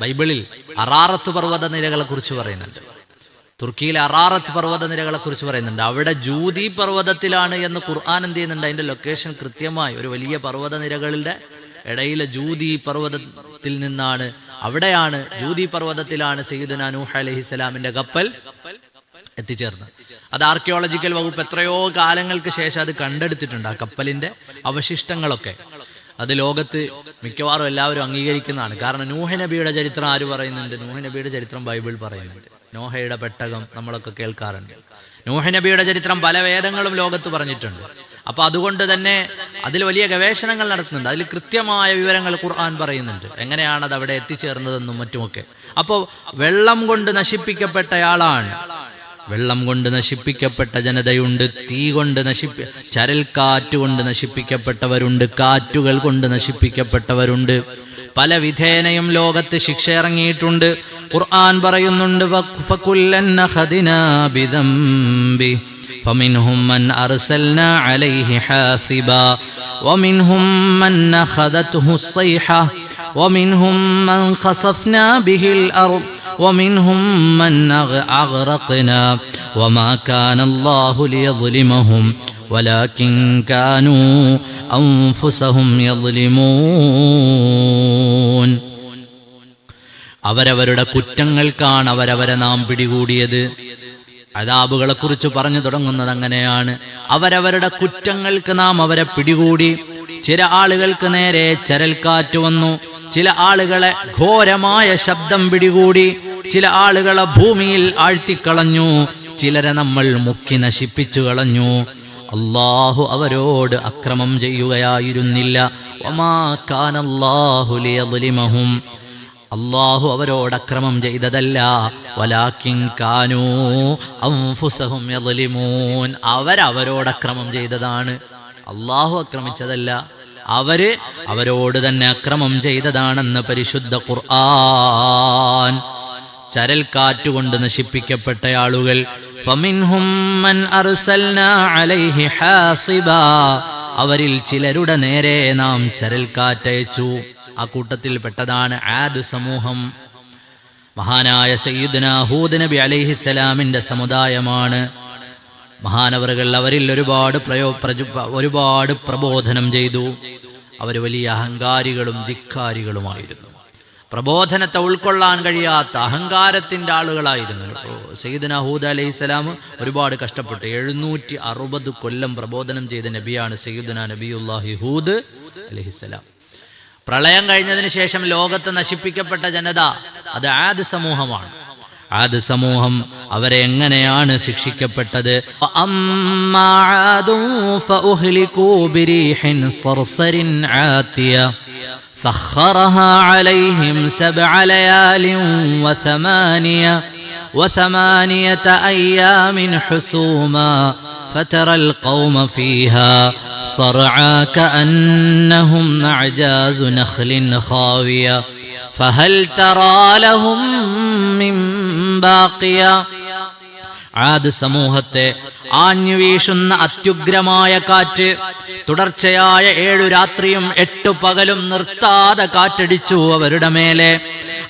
ബൈബിളിൽ അറാറത്ത് പർവ്വതനിരകളെ കുറിച്ച് പറയുന്നുണ്ട്. തുർക്കിയിലെ അറാറത്ത് പർവ്വതനിരകളെ കുറിച്ച് പറയുന്നുണ്ട്. അവിടെ ജൂദി പർവ്വതത്തിലാണ് എന്ന് ഖുർആൻ എന്ത് ചെയ്യുന്നുണ്ട്? അതിന്റെ ലൊക്കേഷൻ കൃത്യമായി ഒരു വലിയ പർവ്വതനിരകളുടെ ഇടയിലെ ജൂദി പർവ്വതത്തിൽ നിന്നാണ്, അവിടെയാണ്, ജൂദി പർവ്വതത്തിലാണ് സയ്യിദുനാ നൂഹ് അലൈഹിസ്സലാമിന്റെ കപ്പൽ എത്തിച്ചേർന്നത്. അത് ആർക്കിയോളജിക്കൽ വകുപ്പ് എത്രയോ കാലങ്ങൾക്ക് ശേഷം അത് കണ്ടെടുത്തിട്ടുണ്ട്. ആ കപ്പലിന്റെ അവശിഷ്ടങ്ങളൊക്കെ അത് ലോകത്ത് മിക്കവാറും എല്ലാവരും അംഗീകരിക്കുന്നതാണ്. കാരണം നൂഹ് നബിയുടെ ചരിത്രം ആര് പറയുന്നുണ്ട്? നൂഹ് നബിയുടെ ചരിത്രം ബൈബിൾ പറയുന്നുണ്ട്. നോഹയുടെ പെട്ടകം നമ്മളൊക്കെ കേൾക്കാറുണ്ട്. നൂഹ് നബിയുടെ ചരിത്രം പല വേദങ്ങളും ലോകത്ത് പറഞ്ഞിട്ടുണ്ട്. അപ്പൊ അതുകൊണ്ട് തന്നെ അതിൽ വലിയ ഗവേഷണങ്ങൾ നടത്തുന്നുണ്ട്. അതിൽ കൃത്യമായ വിവരങ്ങൾ ഖുർആൻ പറയുന്നുണ്ട്, എങ്ങനെയാണ് അത് അവിടെ എത്തിച്ചേർന്നതെന്നും മറ്റുമൊക്കെ. അപ്പോൾ വെള്ളം കൊണ്ട് നശിപ്പിക്കപ്പെട്ടയാളാണ്, വെള്ളം കൊണ്ട് നശിപ്പിക്കപ്പെട്ട ജനതയുണ്ട്, തീ കൊണ്ട് ചരൽക്കാറ്റ് കൊണ്ട് നശിപ്പിക്കപ്പെട്ടവരുണ്ട്, കാറ്റുകൾ കൊണ്ട് നശിപ്പിക്കപ്പെട്ടവരുണ്ട്. പല വിധേനയും ലോകത്ത് ശിക്ഷ ഇറങ്ങിയിട്ടുണ്ട്. ഖുർആൻ പറയുന്നുണ്ട്, ഫകുല്ലൻ അഖദിനാ ബിദംബി ഫമിൻഹും മൻ അർസൽനാ അലൈഹി ഹാസിബാ വമിൻഹും മൻ അഖദത്ഹു الصيحة ومنهم من خسفنا به الأرض ومنهم من أغرقنا وما كان الله ليظلمهم ولكن كانوا أنفسهم يظلمون. അവരവരുടെ കുറ്റങ്ങൾക്കാണ് അവരവരെ നാം പിടികൂടിയത്. അദാബുകളെ കുറിച്ച് പറഞ്ഞു തുടങ്ങുന്നത് അങ്ങനെയാണ്. അവരവരുടെ കുറ്റങ്ങൾക്ക് നാം അവരെ പിടികൂടി. ചില ആളുകൾക്ക് നേരെ ചരൽക്കാറ്റ് വന്നു, ചില ആളുകളെ ഘോരമായ ശബ്ദം പിടികൂടി, ചില ആളുകളെ ഭൂമിയിൽ ആഴ്ത്തിക്കളഞ്ഞു, ചിലരെ നമ്മൾ മുക്കി നശിപ്പിച്ചു കളഞ്ഞു. അല്ലാഹു അവരോട് അക്രമം ചെയ്യുകയായിരുന്നില്ല. വമാ കാനല്ലാഹു ലിയദ്ലിമഹും, അല്ലാഹു അവരോട് അക്രമം ചെയ്തതല്ല. വലാകിൻ കാനൂ അൻഫുസഹും യദ്ലിമൂൻ, അവരവരോട് അക്രമം ചെയ്തതാണ്, അല്ലാഹു ആക്രമിച്ചതല്ല. അവരോട് തന്നെ അക്രമം ചെയ്തതാണെന്ന് പരിശുദ്ധ ഖുർആൻ. ചരൽക്കാറ്റുകൊണ്ട് നശിപ്പിക്കപ്പെട്ട ആളുകൾ, ഫമിൻഹും മൻ അർസൽനാ അലൈഹി ഹാസിബാ, അവരിൽ ചിലരുടെ നേരെ നാം ചരൽക്കാറ്റയച്ചു. ആ കൂട്ടത്തിൽ പെട്ടതാണ് ആദ് സമൂഹം. മഹാനായ സയ്യിദുനാ ഹൂദ് നബി അലൈഹിസ്സലാമിന്റെ സമുദായമാണ്. മഹാനവറുകൾ അവരിൽ ഒരുപാട് പ്രബോധനം ചെയ്തു. അവർ വലിയ അഹങ്കാരികളും ധിക്കാരികളുമായിരുന്നു. പ്രബോധനത്തെ ഉൾക്കൊള്ളാൻ കഴിയാത്ത അഹങ്കാരത്തിന്റെ ആളുകളായിരുന്നു. സയ്യിദുനാ ഹൂദ് അലൈഹിസ്സലാം ഒരുപാട് കഷ്ടപ്പെട്ടു. 760 കൊല്ലം പ്രബോധനം ചെയ്ത നബിയാണ് സയ്യിദുനാ നബിയുല്ലാഹി ഹൂദ് അലൈഹിസ്സലാം. പ്രളയം കഴിഞ്ഞതിന് ശേഷം ലോകത്ത് നശിപ്പിക്കപ്പെട്ട ജനത അത് ആദ് സമൂഹമാണ്. ആദ് സമൂഹം അവരെ എങ്ങനെയാണ് ശിക്ഷിക്കപ്പെട്ടത്? അമ്മാ ആദുൻ ഫഉഹ്ലികൂ ബിരീഹിൻ സർസരിൻ ആതിയ സഖറഹാ അലൈഹിം സബ്അ ലയാലിൻ വഥമാനിയത അയ്യാമിൻ ഹുസൂമാ فترى القوم فيها صرعى كأنهم أعجاز نخل خاوية فهل ترى لهم من باقية. ആദ് സമൂഹത്തെ ആഞ്ഞു വീശുന്ന അത്യുഗ്രമായ കാറ്റ്, തുടർച്ചയായ 7 രാത്രിയും 8 പകലും നിർത്താതെ കാറ്റടിച്ചു അവരുടെ മേലെ.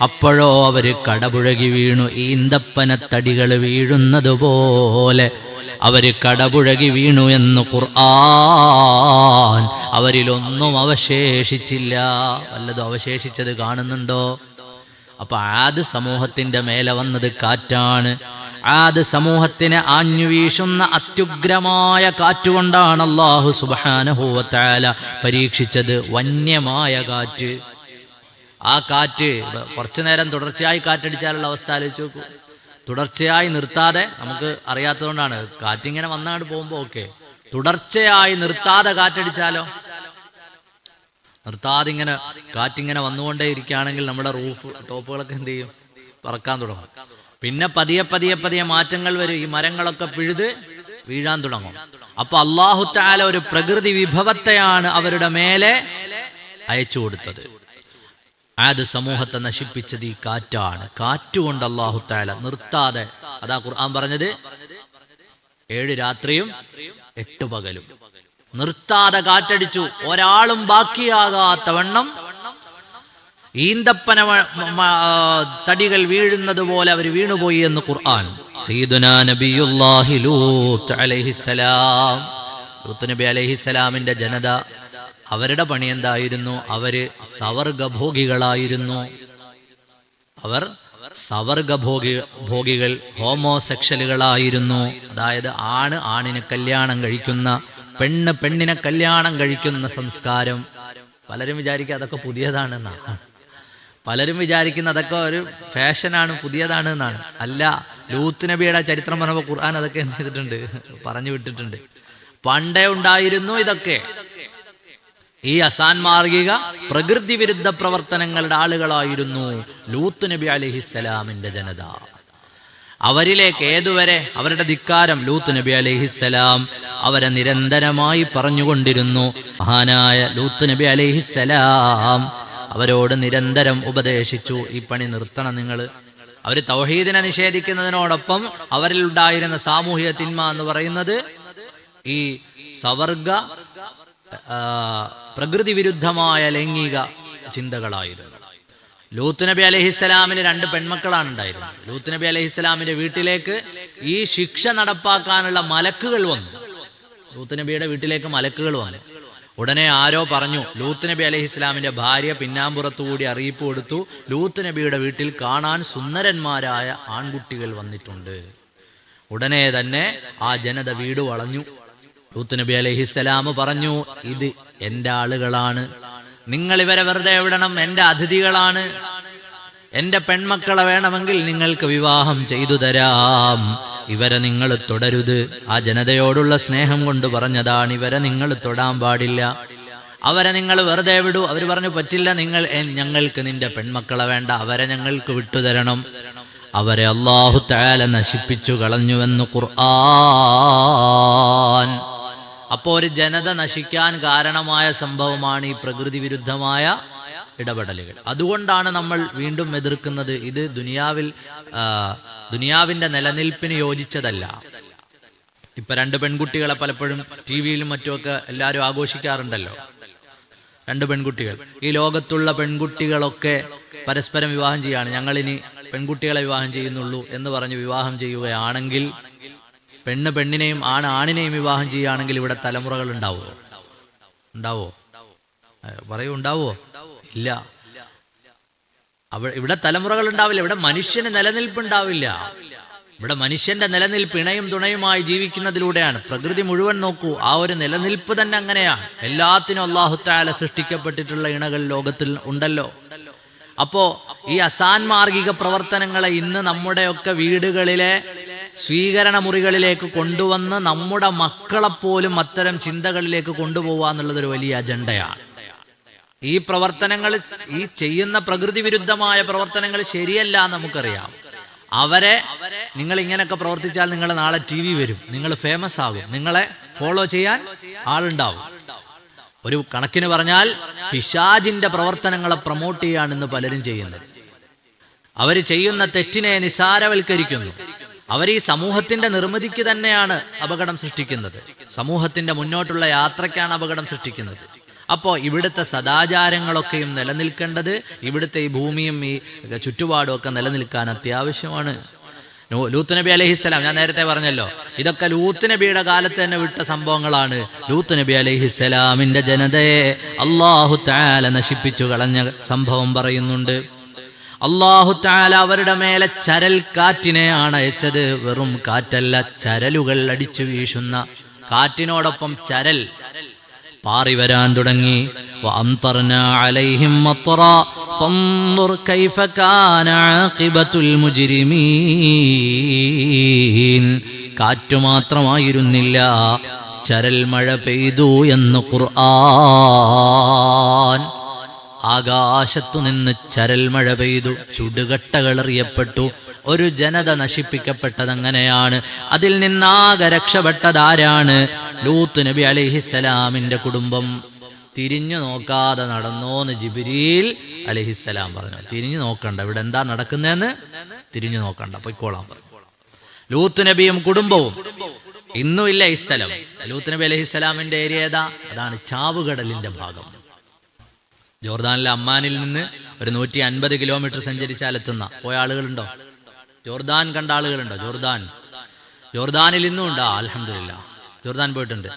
അപ്പോഴോ അവര് കടപുഴകി വീണു, ഈന്തപ്പനത്തടികൾ വീഴുന്നത് പോലെ അവര് കടപുഴകി വീണു എന്ന് ഖുർആൻ. അവരിലൊന്നും അവശേഷിച്ചില്ല. വല്ലതും അവശേഷിച്ചത് കാണുന്നുണ്ടോ? അപ്പൊ ആദ് സമൂഹത്തിന്റെ മേലെ വന്നത് കാറ്റാണ്. ആദ് സമൂഹത്തിനെ ആഞ്ഞു വീശുന്ന അത്യുഗ്രമായ കാറ്റുകൊണ്ടാണ് അല്ലാഹു സുബ്ഹാനഹു വ തആല പരീക്ഷിച്ചത്. വന്യമായ കാറ്റ്. ആ കാറ്റ് കുറച്ചു നേരം തുടർച്ചയായി കാറ്റടിച്ചാലുള്ള അവസ്ഥ ആലോചിച്ച് നോക്കൂ. തുടർച്ചയായി നിർത്താതെ, നമുക്ക് അറിയാത്തതുകൊണ്ടാണ്, കാറ്റിങ്ങനെ വന്നാണ്ട് പോകുമ്പോ ഓക്കെ, തുടർച്ചയായി നിർത്താതെ കാറ്റടിച്ചാലോ? നിർത്താതെ ഇങ്ങനെ കാറ്റിങ്ങനെ വന്നുകൊണ്ടേ ഇരിക്കുകയാണെങ്കിൽ നമ്മുടെ ടോപ്പുകളൊക്കെ എന്ത് ചെയ്യും? പറക്കാൻ തുടങ്ങും. പിന്നെ പതിയെ പതിയെ പതിയെ മാറ്റങ്ങൾ വരും. ഈ മരങ്ങളൊക്കെ പിഴുത് വീഴാൻ തുടങ്ങും. അപ്പൊ അല്ലാഹു തആല ഒരു പ്രകൃതി വിഭവത്തെയാണ് അവരുടെ മേലെ അയച്ചു കൊടുത്തത്. ആദ് സമൂഹത്തെ നശിപ്പിച്ചത് ഈ കാറ്റാണ്. കാറ്റുകൊണ്ട് അല്ലാഹു തആല നിർത്താതെ, അതാ ഖുർആൻ പറഞ്ഞത്, 7 രാത്രിയും 8 പകലും നിർത്താതെ കാറ്റടിച്ചു. ഒരാളും ബാക്കിയാകാത്ത വണ്ണം ഈന്തപ്പന തടികൾ വീഴുന്നത് പോലെ അവർ വീണുപോയി എന്ന് ഖുർആൻ. സയ്യിദുനാ നബിയുല്ലാഹി ലൂത്ത് അലൈഹിസ്സലാം, ലൂത്ത് നബി അലൈഹിസ്സലാമിന്റെ ജനത, അവരുടെ പണി എന്തായിരുന്നു? അവര് സവർഗഭോഗികളായിരുന്നു. അവർ സവർഗഭോഗികൾ, ഹോമോസെക്ഷലുകളായിരുന്നു. അതായത് ആണിനെ കല്യാണം കഴിക്കുന്ന, പെണ്ണിനെ കല്യാണം കഴിക്കുന്ന സംസ്കാരം. പലരും വിചാരിക്കുക അതൊക്കെ പുതിയതാണെന്നാണ്. പലരും വിചാരിക്കുന്ന അതൊക്കെ ഒരു ഫാഷനാണ്, പുതിയതാണ് എന്നാണ്. അല്ല, ലൂത്ത് നബിയുടെ ചരിത്രം പറഞ്ഞപ്പോൾ ഖുർആൻ അതൊക്കെ എന്ത് ചെയ്തിട്ടുണ്ട്? പറഞ്ഞു വിട്ടിട്ടുണ്ട്. പണ്ടേ ഉണ്ടായിരുന്നു ഇതൊക്കെ. ഈ അസാൻമാർഗിക പ്രകൃതി വിരുദ്ധ പ്രവർത്തനങ്ങളുടെ ആളുകളായിരുന്നു ലൂത്ത് നബി അലൈഹിസ്സലാമിന്റെ ജനത. അവരിലേക്ക് ഏതുവരെ? അവരുടെ ധിക്കാരം ലൂത്ത് നബി അലൈഹിസ്സലാം അവരെ നിരന്തരമായി പറഞ്ഞുകൊണ്ടിരുന്നു. മഹാനായ ലൂത്ത് നബി അലൈഹിസ്സലാം അവരോട് നിരന്തരം ഉപദേശിച്ചു, ഈ പണി നിർത്തണം നിങ്ങൾ. അവർ തൗഹീദിനെ നിഷേധിക്കുന്നതിനോടൊപ്പം അവരിൽ ഉണ്ടായിരുന്ന സാമൂഹിക തിന്മ എന്ന് പറയുന്നത് ഈ സവർഗ പ്രകൃതി വിരുദ്ധമായ ലൈംഗിക ചിന്തകളായിരുന്നു. ലൂത്ത് നബി അലൈഹിസ്സലാമിന് 2 പെൺമക്കളാണ് ഉണ്ടായിരുന്നത്. ലൂത്ത് നബി അലൈഹിസ്സലാമിന്റെ വീട്ടിലേക്ക് ഈ ശിക്ഷ നടപ്പാക്കാനുള്ള മലക്കുകൾ വന്നു. ലൂത്ത് നബിയുടെ വീട്ടിലേക്ക് മലക്കുകൾ വന്നു. ഉടനെ ആരോ പറഞ്ഞു, ലൂത്ത് നബി അലൈഹിസ്സലാമിന്റെ ഭാര്യ പിന്നാമ്പുറത്തുകൂടി അറിയിപ്പ് കൊടുത്തു, ലൂത്ത് നബിയുടെ വീട്ടിൽ കാണാൻ സുന്ദരന്മാരായ ആൺകുട്ടികൾ വന്നിട്ടുണ്ട്. ഉടനെ തന്നെ ആ ജനത വീട് വളഞ്ഞു. ലൂത്ത് നബി അലൈഹിസ്സലാം പറഞ്ഞു, ഇത് എന്റെ ആളുകളാണ്, നിങ്ങൾ ഇവരെ വെറുതെ വിടണം, എന്റെ അതിഥികളാണ്, എന്റെ പെൺമക്കളെ വേണമെങ്കിൽ നിങ്ങൾക്ക് വിവാഹം ചെയ്തു തരാം, ഇവരെ നിങ്ങൾ തൊടരുത്. ആ ജനതയോടുള്ള സ്നേഹം കൊണ്ട് പറഞ്ഞതാണ്, ഇവരെ നിങ്ങൾ തൊടാൻ പാടില്ല, അവരെ നിങ്ങൾ വെറുതെ വിടൂ. അവർ പറഞ്ഞു, പറ്റില്ല, ഞങ്ങൾക്ക് നിന്റെ പെൺമക്കളെ വേണ്ട, അവരെ ഞങ്ങൾക്ക് വിട്ടുതരണം. അവരെ അല്ലാഹു തആല നശിപ്പിച്ചു കളഞ്ഞുവെന്ന് ഖുർആൻ. അപ്പോ ഒരു ജനത നശിക്കാൻ കാരണമായ സംഭവമാണ് ഈ പ്രകൃതി വിരുദ്ധമായ ഇടപെടലുകൾ. അതുകൊണ്ടാണ് നമ്മൾ വീണ്ടും എതിർക്കുന്നത്. ഇത് ദുനിയാവിന്റെ നിലനിൽപ്പിന് യോജിച്ചതല്ല. ഇപ്പൊ 2 പെൺകുട്ടികളെ പലപ്പോഴും ടിവിയിലും മറ്റുമൊക്കെ എല്ലാവരും ആഘോഷിക്കാറുണ്ടല്ലോ. 2 പെൺകുട്ടികൾ. ഈ ലോകത്തുള്ള പെൺകുട്ടികളൊക്കെ പരസ്പരം വിവാഹം ചെയ്യാണ്, ഞങ്ങളിനി പെൺകുട്ടികളെ വിവാഹം ചെയ്യുന്നുള്ളൂ എന്ന് പറഞ്ഞ് വിവാഹം ചെയ്യുകയാണെങ്കിൽ, പെണ്ണ് പെണ്ണിനെയും ആണിനെയും വിവാഹം ചെയ്യുകയാണെങ്കിൽ ഇവിടെ തലമുറകൾ ഉണ്ടാവോ? പറയൂ, ഉണ്ടാവോ? ഇല്ല. ഇവിടെ തലമുറകൾ ഉണ്ടാവില്ല. ഇവിടെ മനുഷ്യന് നിലനിൽപ്പുണ്ടാവില്ല. ഇവിടെ മനുഷ്യന്റെ നിലനിൽപ്പ് ഇണയും തുണയുമായി ജീവിക്കുന്നതിലൂടെയാണ്. പ്രകൃതി മുഴുവൻ നോക്കൂ, ആ ഒരു നിലനിൽപ്പ് തന്നെ അങ്ങനെയാണ്. എല്ലാത്തിനും അല്ലാഹു തആല സൃഷ്ടിക്കപ്പെട്ടിട്ടുള്ള ഇണകൾ ലോകത്തിൽ ഉണ്ടല്ലോ. അപ്പോ ഈ അസാൻമാർഗിക പ്രവർത്തനങ്ങളെ ഇന്ന് നമ്മുടെയൊക്കെ വീടുകളിലെ സ്വീകരണ മുറികളിലേക്ക് കൊണ്ടുവന്ന് നമ്മുടെ മക്കളെപ്പോലും അത്തരം ചിന്തകളിലേക്ക് കൊണ്ടുപോവുക എന്നുള്ളതൊരു വലിയ അജണ്ടയാണ്. ഈ പ്രവർത്തനങ്ങൾ, ഈ ചെയ്യുന്ന പ്രകൃതി വിരുദ്ധമായ പ്രവർത്തനങ്ങൾ ശരിയല്ല നമുക്കറിയാം. അവരെ നിങ്ങൾ ഇങ്ങനെയൊക്കെ പ്രവർത്തിച്ചാൽ നിങ്ങൾ നാളെ TV വരും, നിങ്ങൾ ഫേമസ് ആകും, നിങ്ങളെ ഫോളോ ചെയ്യാൻ ആളുണ്ടാവും. ഒരു കണക്കിന് പറഞ്ഞാൽ പിശാചിന്റെ പ്രവർത്തനങ്ങളെ പ്രൊമോട്ട് ചെയ്യാണ് ഇന്ന് പലരും ചെയ്യുന്നത്. അവർ ചെയ്യുന്ന തെറ്റിനെ നിസാരവൽക്കരിക്കുന്നു. അവർ ഈ സമൂഹത്തിന്റെ നിർമ്മിതിക്ക് തന്നെയാണ് അപകടം സൃഷ്ടിക്കുന്നത്. സമൂഹത്തിന്റെ മുന്നോട്ടുള്ള യാത്രയ്ക്കാണ് അപകടം സൃഷ്ടിക്കുന്നത്. അപ്പോൾ ഇവിടുത്തെ സദാചാരങ്ങളൊക്കെയും നിലനിൽക്കേണ്ടത്, ഇവിടുത്തെ ഈ ഭൂമിയും ഈ ചുറ്റുപാടും ഒക്കെ നിലനിൽക്കാൻ അത്യാവശ്യമാണ്. ലൂത്ത് നബി അലൈഹിസ്സലാം, ഞാൻ നേരത്തെ പറഞ്ഞല്ലോ, ഇതൊക്കെ ലൂത്ത് നബിയുടെ കാലത്ത് തന്നെ വിട്ട സംഭവങ്ങളാണ്. ലൂത്ത് നബി അലൈഹിസ്സലാമിന്റെ ജനതയെ അല്ലാഹു തആല നശിപ്പിച്ചു കളഞ്ഞ സംഭവം പറയുന്നുണ്ട്. അല്ലാഹു തആല അവരുടെ മേലെ ചരൽ കാറ്റിനെയാണ് അയച്ചത്. വെറും കാറ്റല്ല, ചരലുകൾ അടിച്ചു വീശുന്ന കാറ്റിനോടൊപ്പം ചരൽ പാറി വരാൻ തുടങ്ങി. വഅംതർനാ അലൈഹിം മത്റാ ഫൻദുർ കൈഫ കാന ആഖിബത്തുൽ മുജ്രിമീൻ. കാറ്റു മാത്രമായിരുന്നില്ല, ചരൽ മഴ പെയ്തു എന്ന് ഖുർആൻ. ആകാശത്തു നിന്ന് ചരൽ മഴ പെയ്തു, ചുടുകട്ടകൾ എറിയപ്പെട്ടു. ഒരു ജനത നശിപ്പിക്കപ്പെട്ടതങ്ങനെയാണ്. അതിൽ നിന്നാകെ രക്ഷപ്പെട്ടതാരാണ്? ലൂത്ത് നബി അലൈഹിസ്സലാമിന്റെ കുടുംബം. തിരിഞ്ഞു നോക്കാതെ നടന്നോന്ന് ജിബ്രീൽ അലൈഹിസ്സലാം പറഞ്ഞു. തിരിഞ്ഞു നോക്കണ്ട, ഇവിടെ എന്താ നടക്കുന്നതെന്ന് തിരിഞ്ഞു നോക്കണ്ട, പൊയ്ക്കോളാൻ പറഞ്ഞു. ലൂത്ത് നബിയും കുടുംബവും ഇന്നും ഇല്ല ഈ സ്ഥലം. ലൂത്ത് നബി അലൈഹിസ്സലാമിന്റെ ഏരിയ ഏതാ? അതാണ് ചാവുകടലിന്റെ ഭാഗം. ജോർദാനിലെ അമ്മാനിൽ നിന്ന് ഒരു 150 കിലോമീറ്റർ സഞ്ചരിച്ചാൽ എത്തുന്ന പോയ ആളുകളുണ്ടോ? ജോർദാൻ കണ്ട ആളുകളുണ്ടോ? ജോർദാനിൽ ഇന്നും ഉണ്ടോ? അൽഹംദുലില്ലാ, ജോർദാൻ പോയിട്ടുണ്ട്.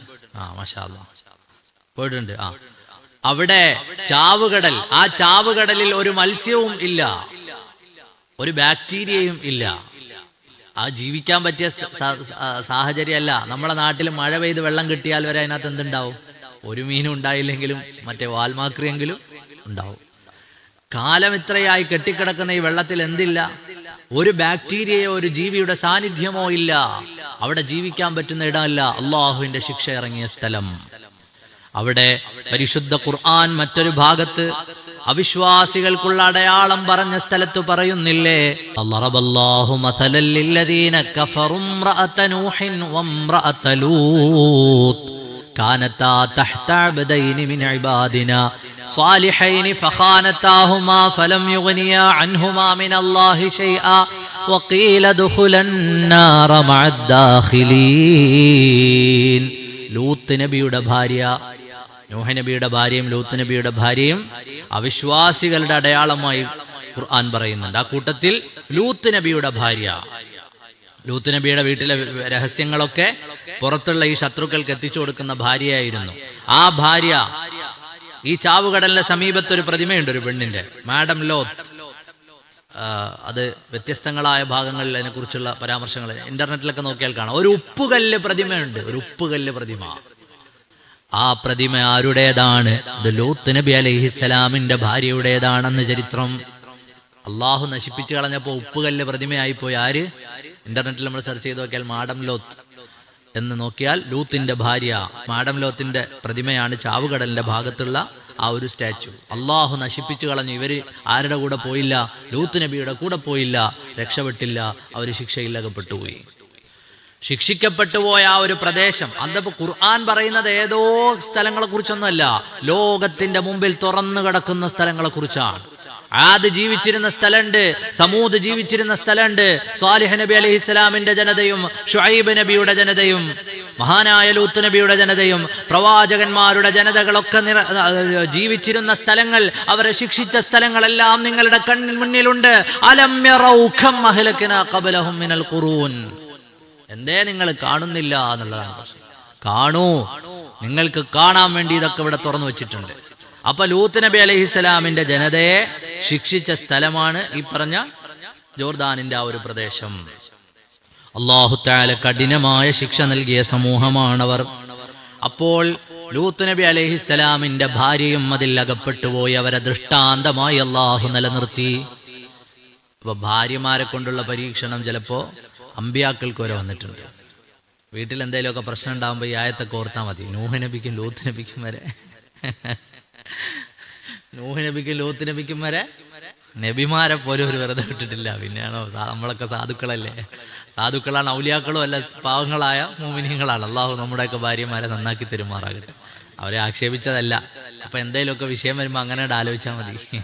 മാഷാ അല്ലാഹ്, പോയിട്ടുണ്ട്. അവിടെ ചാവുകടൽ. ആ ചാവുകടലിൽ ഒരു മത്സ്യവും ഇല്ല, ഒരു ബാക്ടീരിയയും ഇല്ല. ആ ജീവിക്കാൻ പറ്റിയ സാഹചര്യമല്ല. നമ്മളെ നാട്ടിൽ മഴ പെയ്ത് വെള്ളം കിട്ടിയാൽ വരെ അതിനകത്ത് എന്തുണ്ടാവും? ഒരു മീനും ഉണ്ടായില്ലെങ്കിലും മറ്റേ വാൽമാക്രിയെങ്കിലും ഉണ്ടാവും. കാലം ഇത്രയായി കെട്ടിക്കിടക്കുന്ന ഈ വെള്ളത്തിൽ എന്തില്ല? ഒരു ബാക്ടീരിയയോ ഒരു ജീവിയുടെ സാന്നിധ്യമോ ഇല്ല. അവിടെ ജീവിക്കാൻ പറ്റുന്ന ഇടമല്ല. അള്ളാഹുവിന്റെ ശിക്ഷ ഇറങ്ങിയ സ്ഥലം. അവിടെ പരിശുദ്ധ ഖുർആൻ മറ്റൊരു ഭാഗത്ത് അവിശ്വാസികൾക്കുള്ള അടയാളം പറഞ്ഞ സ്ഥലത്ത് പറയുന്നില്ലേ, അല്ലാഹു മസലൽ ലില്ലദീന കഫറു ഇംറഅത നൂഹിൻ വഇംറഅത ലൂത്ത് കാനതാ തഹ്ത അബ്ദൈനി മിൻ ഇബാദിനാ صالحين فخانتاهما فلم يغنيا عنهما من الله شيئا وقيل ادخلا النار مع الداخلين. ലൂത്ത് നബിയുടെ ഭാര്യ, നൂഹ് നബിയുടെ ഭാര്യയും ലൂത്ത് നബിയുടെ ഭാര്യയും അവിശ്വാസികളുടെ അടയാളമായി ഖുർആൻ പറയുന്നുണ്ട്. ആ കൂട്ടത്തിൽ ലൂത്ത് നബിയുടെ ഭാര്യ, ലൂത്ത് നബിയുടെ വീട്ടിലെ രഹസ്യങ്ങളൊക്കെ പുറത്തുള്ള ഈ ശത്രുക്കൾക്ക് എത്തിച്ചു കൊടുക്കുന്ന ഭാര്യയായിരുന്നു. ആ ഭാര്യ, ഈ ചാവുകടലിന്റെ സമീപത്ത് ഒരു പ്രതിമയുണ്ട്, ഒരു പെണ്ണിന്റെ, മാഡം ലോത്ത്. അത് വ്യത്യസ്തങ്ങളായ ഭാഗങ്ങളിൽ അതിനെക്കുറിച്ചുള്ള പരാമർശങ്ങൾ ഇന്റർനെറ്റിലൊക്കെ നോക്കിയാൽ കാണാം. ഒരു ഉപ്പുകല്ല് പ്രതിമയുണ്ട്, ഒരു ഉപ്പുകല്ല് പ്രതിമ. ആ പ്രതിമ ആരുടേതാണ്? അത് ലൂത്ത് നബി അലൈഹിസ്സലാമിന്റെ ഭാര്യയുടേതാണെന്ന് ചരിത്രം. അള്ളാഹു നശിപ്പിച്ചു കളഞ്ഞപ്പോ ഉപ്പുകല്ല് പ്രതിമയായി പോയി. ആര്? ഇന്റർനെറ്റിൽ നമ്മൾ സെർച്ച് ചെയ്ത് നോക്കിയാൽ മാഡം ലോത്ത് എന്ന് നോക്കിയാൽ ലൂത്തിന്റെ ഭാര്യ മാഡം ലോത്തിന്റെ പ്രതിമയാണ് ചാവുകടലിന്റെ ഭാഗത്തുള്ള ആ ഒരു സ്റ്റാച്ചു. അള്ളാഹു നശിപ്പിച്ചു കളഞ്ഞു. ഇവര് ആരുടെ കൂടെ പോയില്ല? ലൂത്ത് നബിയുടെ കൂടെ പോയില്ല, രക്ഷപ്പെട്ടില്ല, അവര് ശിക്ഷയിലകപ്പെട്ടുപോയി. ശിക്ഷിക്കപ്പെട്ടു പോയ ആ ഒരു പ്രദേശം, അതപ്പോ ഖുർആൻ പറയുന്നത് ഏതോ സ്ഥലങ്ങളെ കുറിച്ചൊന്നുമല്ല, ലോകത്തിന്റെ മുമ്പിൽ തുറന്നു കിടക്കുന്ന സ്ഥലങ്ങളെ കുറിച്ചാണ്. ആദ് ജീവിച്ചിരുന്ന സ്ഥലമുണ്ട്, സമൂദ് ജീവിച്ചിരുന്ന സ്ഥലമുണ്ട്, സ്വാലിഹ് നബി അലൈഹിസ്സലാമിന്റെ ജനതയും ഷുഐബ് നബിയുടെ ജനതയും മഹാനായ ലൂത്ത് നബിയുടെ ജനതയും പ്രവാചകന്മാരുടെ ജനതകളൊക്കെ ജീവിച്ചിരുന്ന സ്ഥലങ്ങൾ, അവരെ ശിക്ഷിച്ച സ്ഥലങ്ങളെല്ലാം നിങ്ങളുടെ കണ്ണിന് മുന്നിലുണ്ട്. അലം യറൗ കം അഹ്ലക്നാ ഖബലഹും മിനൽ ഖുറൂൻ. എന്തേ നിങ്ങൾ കാണുന്നില്ല എന്നുള്ളതാണ് പ്രശ്നം. കാണൂ, നിങ്ങൾക്ക് കാണാൻ വേണ്ടി ഇതൊക്കെ ഇവിടെ തുറന്നു വെച്ചിട്ടുണ്ട്. അപ്പൊ ലൂത്ത് നബി അലൈഹിസ്സലാമിന്റെ ജനതയെ ശിക്ഷിച്ച സ്ഥലമാണ് ഈ പറഞ്ഞ ജോർദാനിന്റെ ആ ഒരു പ്രദേശം. അല്ലാഹു തആല കഠിനമായ ശിക്ഷ നൽകിയ സമൂഹമാണവർ. അപ്പോൾ ലൂത്ത് നബി അലൈഹിസ്സലാമിന്റെ ഭാര്യയും അതിൽ അകപ്പെട്ടുപോയി. അവരെ ദൃഷ്ടാന്തമായി അല്ലാഹു നിലനിർത്തി. അപ്പൊ ഭാര്യമാരെ കൊണ്ടുള്ള പരീക്ഷണം ചിലപ്പോ അമ്പിയാക്കൾക്ക് വരെ വന്നിട്ടുണ്ട്. വീട്ടിൽ എന്തെങ്കിലുമൊക്കെ പ്രശ്നം ഉണ്ടാകുമ്പോൾ ഈ ആയത്തൊക്കെ ഓർത്താൽ മതി. നൂഹ് നബിക്കും ലൂത്ത് നബിക്കും വരെ നൂഹ് നബിക്കും ലൂത്ത് നബിക്കും വരെ നബിമാരെ പോലും ഒരു വെറുതെ വിട്ടിട്ടില്ല. പിന്നെയാണോ നമ്മളൊക്കെ സാധുക്കളല്ലേ? സാധുക്കളാണ്, ഔലിയാക്കളും അല്ല, പാവങ്ങളായ മോമിനിയങ്ങളാണ്. അള്ളാഹു നമ്മുടെയൊക്കെ ഭാര്യമാരെ നന്നാക്കി തെരുമാറാകട്ടെ. അവരെ ആക്ഷേപിച്ചതല്ല. അപ്പൊ എന്തെങ്കിലുമൊക്കെ വിഷയം വരുമ്പോ അങ്ങനെ ആലോചിച്ചാൽ മതി.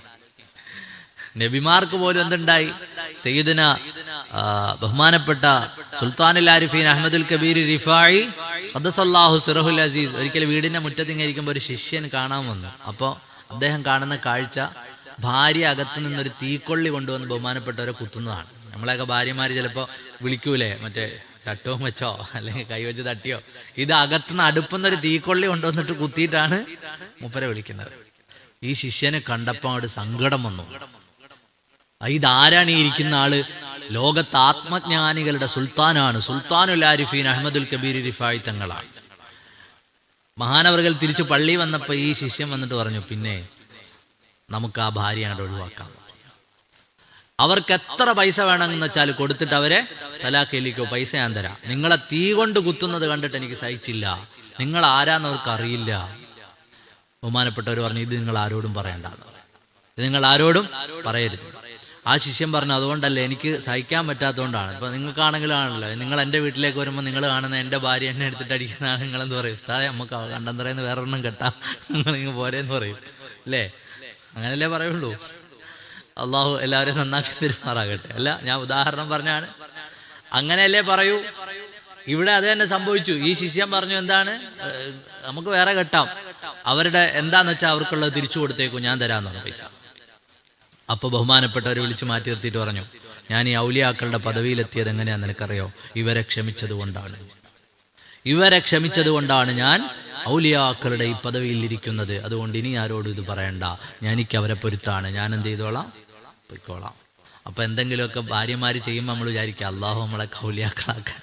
നബിമാർക്ക് പോലും എന്തുണ്ടായി? സയ്യിദുന ബഹുമാനപ്പെട്ട സുൽത്താനുൽ ആരിഫീൻ അഹ്മദുൽ കബീർ റിഫായി ഖദ്ദസല്ലാഹു സിറഹുൽ അസീസ് ഒരിക്കൽ വീടിന്റെ മുറ്റത്തിങ്ങിരിക്കുമ്പോൾ ഒരു ശിഷ്യൻ കാണാൻ വന്നു. അപ്പോൾ അദ്ദേഹം കാണുന്ന കാഴ്ച, ഭാര്യ അകത്ത് നിന്നൊരു തീക്കൊള്ളി കൊണ്ടുവന്ന് ബഹുമാനപ്പെട്ടവരെ കുത്തുന്നതാണ്. നമ്മളെയൊക്കെ ഭാര്യമാര് ചിലപ്പോൾ വിളിക്കൂലേ, മറ്റേ ചട്ടവും വെച്ചോ അല്ലെങ്കിൽ കൈവച്ച് തട്ടിയോ. ഇത് അകത്തുനിന്ന് അടുപ്പുന്നൊരു തീക്കൊള്ളി കൊണ്ടുവന്നിട്ട് കുത്തിയിട്ടാണ് മൂപ്പരെ വിളിക്കുന്നത്. ഈ ശിഷ്യനെ കണ്ടപ്പോൾ അവിടെ സങ്കടം വന്നു. ഇതാരാണ് ഈ ഇരിക്കുന്ന ആള്? ലോകത്ത് ആത്മജ്ഞാനികളുടെ സുൽത്താനാണ്, സുൽത്താനുൽ ആരിഫീൻ അഹ്മദുൽ കബീർ റിഫായി തങ്ങളാണ്. മഹാനവറുകൾ തിരിച്ചു പള്ളി വന്നപ്പോൾ ഈ ശിഷ്യൻ വന്നിട്ട് പറഞ്ഞു, പിന്നെ നമുക്ക് ആ ഭാര്യ അങ്ങോട്ട് ഒഴിവാക്കാം. അവർക്ക് എത്ര പൈസ വേണമെന്ന് വെച്ചാൽ കൊടുത്തിട്ട് അവരെ തലാഖേലിക്കോ, പൈസ ഞാൻ തരാം. നിങ്ങളെ തീ കൊണ്ട് കുത്തുന്നത് കണ്ടിട്ട് എനിക്ക് സഹിച്ചില്ല. നിങ്ങൾ ആരാന്ന് അവർക്ക് അറിയില്ല. ബഹുമാനപ്പെട്ടവർ പറഞ്ഞു, ഇത് നിങ്ങൾ ആരോടും പറയണ്ട, ഇത് നിങ്ങൾ ആരോടും പറയരുത്. ആ ശിഷ്യൻ പറഞ്ഞു, അതുകൊണ്ടല്ലേ, എനിക്ക് സഹിക്കാൻ പറ്റാത്തതുകൊണ്ടാണ്. ഇപ്പൊ നിങ്ങൾക്കാണെങ്കിലാണല്ലോ, നിങ്ങൾ എൻ്റെ വീട്ടിലേക്ക് വരുമ്പോൾ നിങ്ങൾ കാണുന്ന എൻ്റെ ഭാര്യ എന്നെ എടുത്തിട്ട് അടിക്കുന്നതാണ്. നിങ്ങളെന്ത് പറയും? ഉസ്താദേ നമുക്ക് കണ്ടെന്തറയെന്ന് വേറൊരെണ്ണം കെട്ടാം, നിങ്ങൾ പോരെന്ന് പറയും അല്ലേ? അങ്ങനല്ലേ പറയുള്ളൂ. അള്ളാഹു എല്ലാവരെയും നന്നാക്കി തിരുമാറാകട്ടെ. അല്ല, ഞാൻ ഉദാഹരണം പറഞ്ഞാണ്, അങ്ങനെയല്ലേ പറയൂ. ഇവിടെ അത് തന്നെ സംഭവിച്ചു. ഈ ശിഷ്യൻ പറഞ്ഞു, എന്താണ്, നമുക്ക് വേറെ കെട്ടാം, അവരുടെ എന്താന്ന് വെച്ചാൽ അവർക്കുള്ളത് തിരിച്ചു കൊടുത്തേക്കും, ഞാൻ തരാന്ന് പറഞ്ഞു പൈസ. അപ്പൊ ബഹുമാനപ്പെട്ടവർ വിളിച്ചു മാറ്റി നിർത്തിയിട്ട് പറഞ്ഞു, ഞാൻ ഈ ഔലിയാക്കളുടെ പദവിയിലെത്തിയത് എങ്ങനെയാന്ന് നിനക്കറിയോ? ഇവരെ ക്ഷമിച്ചത് കൊണ്ടാണ്. ഇവരെ ക്ഷമിച്ചത് കൊണ്ടാണ് ഞാൻ ഔലിയാക്കളുടെ ഈ പദവിയിൽ ഇരിക്കുന്നത്. അതുകൊണ്ട് ഇനി ആരോടും ഇത് പറയണ്ട, എനിക്ക് അവരെ പൊരുത്താണ്, ഞാൻ എന്ത് ചെയ്തോളാം, പൊയ്ക്കോളാം. അപ്പൊ എന്തെങ്കിലുമൊക്കെ ഭാര്യമാര് ചെയ്യുമ്പോൾ നമ്മൾ വിചാരിക്കുക, അള്ളാഹു നമ്മളെ ഔലിയാക്കളാക്കാൻ,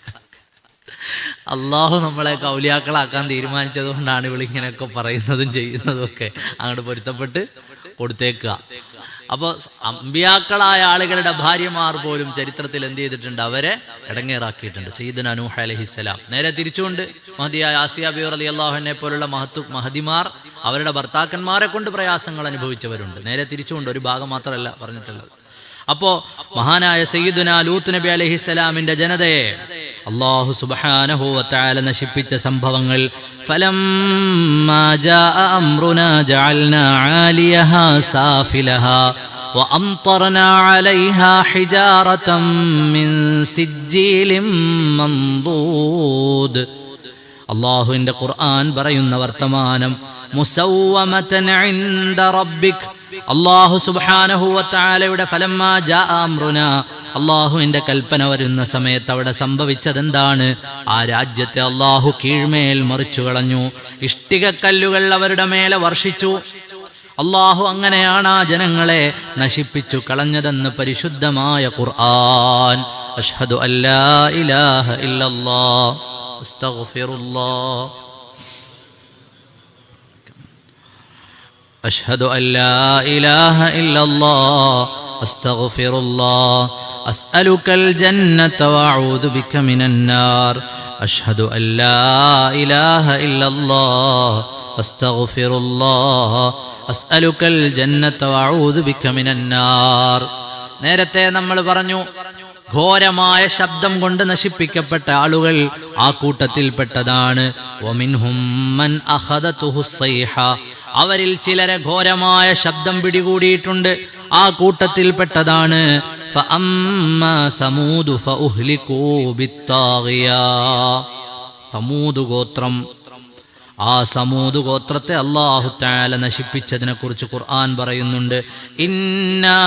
അള്ളാഹു നമ്മളെ ഔലിയാക്കളാക്കാൻ തീരുമാനിച്ചത് കൊണ്ടാണ് ഇവളിങ്ങനെയൊക്കെ പറയുന്നതും ചെയ്യുന്നതും ഒക്കെ. അങ്ങോട്ട് പൊരുത്തപ്പെട്ട് കൊടുത്തേക്കുക. അപ്പോൾ അമ്പിയാക്കളായ ആളുകളുടെ ഭാര്യമാർ പോലും ചരിത്രത്തിൽ എന്ത് ചെയ്തിട്ടുണ്ട്? അവരെ ഇടങ്ങേറാക്കിയിട്ടുണ്ട്. സയ്യിദുനാ നൂഹ് അലൈഹിസ്സലാം. നേരെ തിരിച്ചുകൊണ്ട് മഹദിയായ ആസിയ ബിബി റളിയല്ലാഹു അൻഹയെ പോലുള്ള മഹദിമാർ അവരുടെ ഭർത്താക്കന്മാരെ കൊണ്ട് പ്രയാസങ്ങൾ അനുഭവിച്ചവരുണ്ട്. നേരെ തിരിച്ചുകൊണ്ട്, ഒരു ഭാഗം മാത്രമല്ല പറഞ്ഞിട്ടുള്ളത്. അപ്പോ മഹാനായ സയ്യിദുനാ ലൂത്ത് നബി അലൈഹിസ്സലാമിന്റെ ജനതയെ അല്ലാഹു സുബ്ഹാനഹു വ തആല നശിപ്പിച്ച സംഭവങ്ങൾ, ഫലമ്മാ ജാഅ അംറുനാ ജഅൽനാ ആലിയഹാ സാഫിലഹാ വഅംതർനാ അലൈഹാ ഹിജാറതൻ മിൻ സിജ്ജീലിൻ മൻദൂദ്. അല്ലാഹുവിന്റെ ഖുർആൻ പറയുന്ന വർത്തമാനം, മുസവ്വമതൻ ഇൻദ റബ്ബിക്. അല്ലാഹു സുബ്ഹാനഹു വ തആലയുടെ ഫലമ്മാ ജാഅ അംറുനാ, അല്ലാഹുവിന്റെ കൽപ്പന വരുന്ന സമയത്ത് അവിടെ സംഭവിച്ചതെന്താണ്? ആ രാജ്യത്തെ അല്ലാഹു കീഴ്മേൽ മറിച്ചു കളഞ്ഞു. ഇഷ്ടികക്കല്ലുകൾ അവരുടെ മേലെ വർഷിച്ചു. അല്ലാഹു അങ്ങനെയാണ് ആ ജനങ്ങളെ നശിപ്പിച്ചു കളഞ്ഞതെന്ന് പരിശുദ്ധമായ ഖുർആൻ. അഷ്ഹദു അല്ലാ ഇലാഹ ഇല്ലല്ലാഹ് അസ്തഗ്ഫിറുല്ലാഹ്. أشهد أن لا إله إلا الله أستغفر الله أسألك الجنة وأعوذ بك من النار أشهد أن لا إله إلا الله أستغفر الله أسألك الجنة وأعوذ بك من النار. നേരത്തെ നമ്മൾ പറഞ്ഞു, ഘോരമായ ശബ്ദം കൊണ്ട് നശിപ്പിക്കപ്പെട്ട ആളുകൾ ആ കൂട്ടത്തിൽപ്പെട്ടതാണ്. വമിൻഹും മൻ അഖദതുഹു സൈഹ, അവരിൽ ചിലരെ ഘോരമായ ശബ്ദം പിടികൂടിയിട്ടുണ്ട്. ആ കൂട്ടത്തിൽപ്പെട്ടതാണ് ഫഅമ്മാ സമൂദ് ഫഉഹ്ലികൂ ബിത്താഗിയ. സമൂദ് ഗോത്രം, ആ സമൂദ് ഗോത്രത്തെ അല്ലാഹു തആല നശിപ്പിച്ചതിനെ കുറിച്ച് ഖുർആൻ പറയുന്നുണ്ട്. ഇന്നാ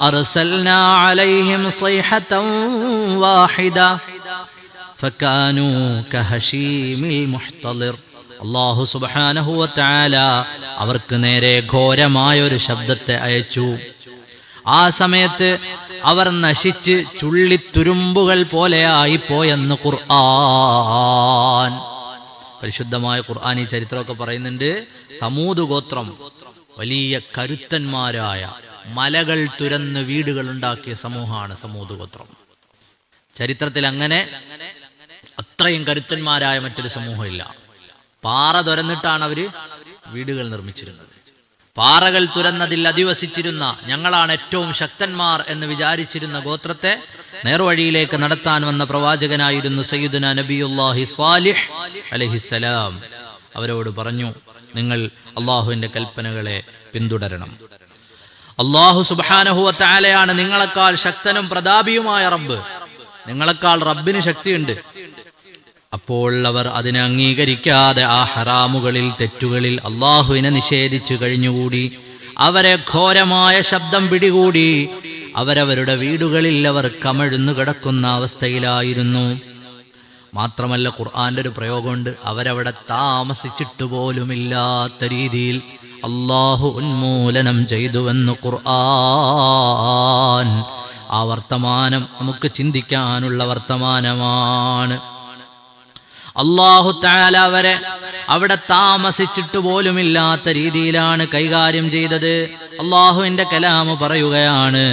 അർസൽനാ അലൈഹിം സൈഹതൻ വാഹിദ ഫകാനൂ കഹശീമിൽ മുഹ്തളിർ. അല്ലാഹു സുബ്ഹാനഹു വ തആല അവർക്ക് നേരെ ഘോരമായ ഒരു ശബ്ദത്തെ അയച്ചു. ആ സമയത്ത് അവർ നശിച്ച് ചുള്ളിത്തുരുമ്പുകൾ പോലെയായിപ്പോയെന്ന് ഖുർആൻ. പരിശുദ്ധമായ ഖുർആൻ ഈ ചരിത്രമൊക്കെ പറയുന്നുണ്ട്. സമൂദ് ഗോത്രം വലിയ കരുത്തന്മാരായ, മലകൾ തുരന്ന് വീടുകൾ ഉണ്ടാക്കിയ സമൂഹമാണ് സമൂദ് ഗോത്രം. ചരിത്രത്തിൽ അങ്ങനെ അത്രയും കരുത്തന്മാരായ മറ്റൊരു സമൂഹമില്ല. പാറ തുരന്നിട്ടാണ് അവര് വീടുകൾ നിർമ്മിച്ചിരുന്നത്. പാറകൾ തുരന്നതിൽ അധിവസിച്ചിരുന്ന, ഞങ്ങളാണ് ഏറ്റവും ശക്തന്മാർ എന്ന് വിചാരിച്ചിരുന്ന ഗോത്രത്തെ നേർവഴിയിലേക്ക് നടത്താൻ വന്ന പ്രവാചകനായിരുന്നു സയ്യിദുനാ നബിയുല്ലാഹി സ്വാലിഹ് അലൈഹിസ്സലാം. അവരോട് പറഞ്ഞു, നിങ്ങൾ അള്ളാഹുവിന്റെ കൽപ്പനകളെ പിന്തുടരണം. അള്ളാഹു സുബ്ഹാനഹു വ തആലയാണ് നിങ്ങളെക്കാൾ ശക്തനും പ്രതാപിയുമായ റബ്ബ്. നിങ്ങളെക്കാൾ റബ്ബിന് ശക്തിയുണ്ട്. അപ്പോൾ അവർ അതിനെ അംഗീകരിക്കാതെ ആ ഹറാമുകളിൽ, തെറ്റുകളിൽ അള്ളാഹുവിനെ നിഷേധിച്ചു കഴിഞ്ഞുകൂടി. അവരെ ഘോരമായ ശബ്ദം പിടികൂടി. അവരവരുടെ വീടുകളിൽ അവർ കമഴ്ന്നു കിടക്കുന്ന അവസ്ഥയിലായിരുന്നു. മാത്രമല്ല, ഖുർആന്റെ ഒരു പ്രയോഗമുണ്ട്, അവരവിടെ താമസിച്ചിട്ട് പോലുമില്ലാത്ത രീതിയിൽ അള്ളാഹു ഉന്മൂലനം ചെയ്തുവെന്ന് ഖുർആൻ. ആ വർത്തമാനം നമുക്ക് ചിന്തിക്കാനുള്ള വർത്തമാനമാണ്. അല്ലാഹു തആല അവരെ അവിടെ താമസിച്ചിട്ട് പോലുമില്ലാത്ത രീതിയിലാണ് കൈകാര്യം ചെയ്തത്. അല്ലാഹുവിന്റെ കലാമ് പറയുകയാണ്,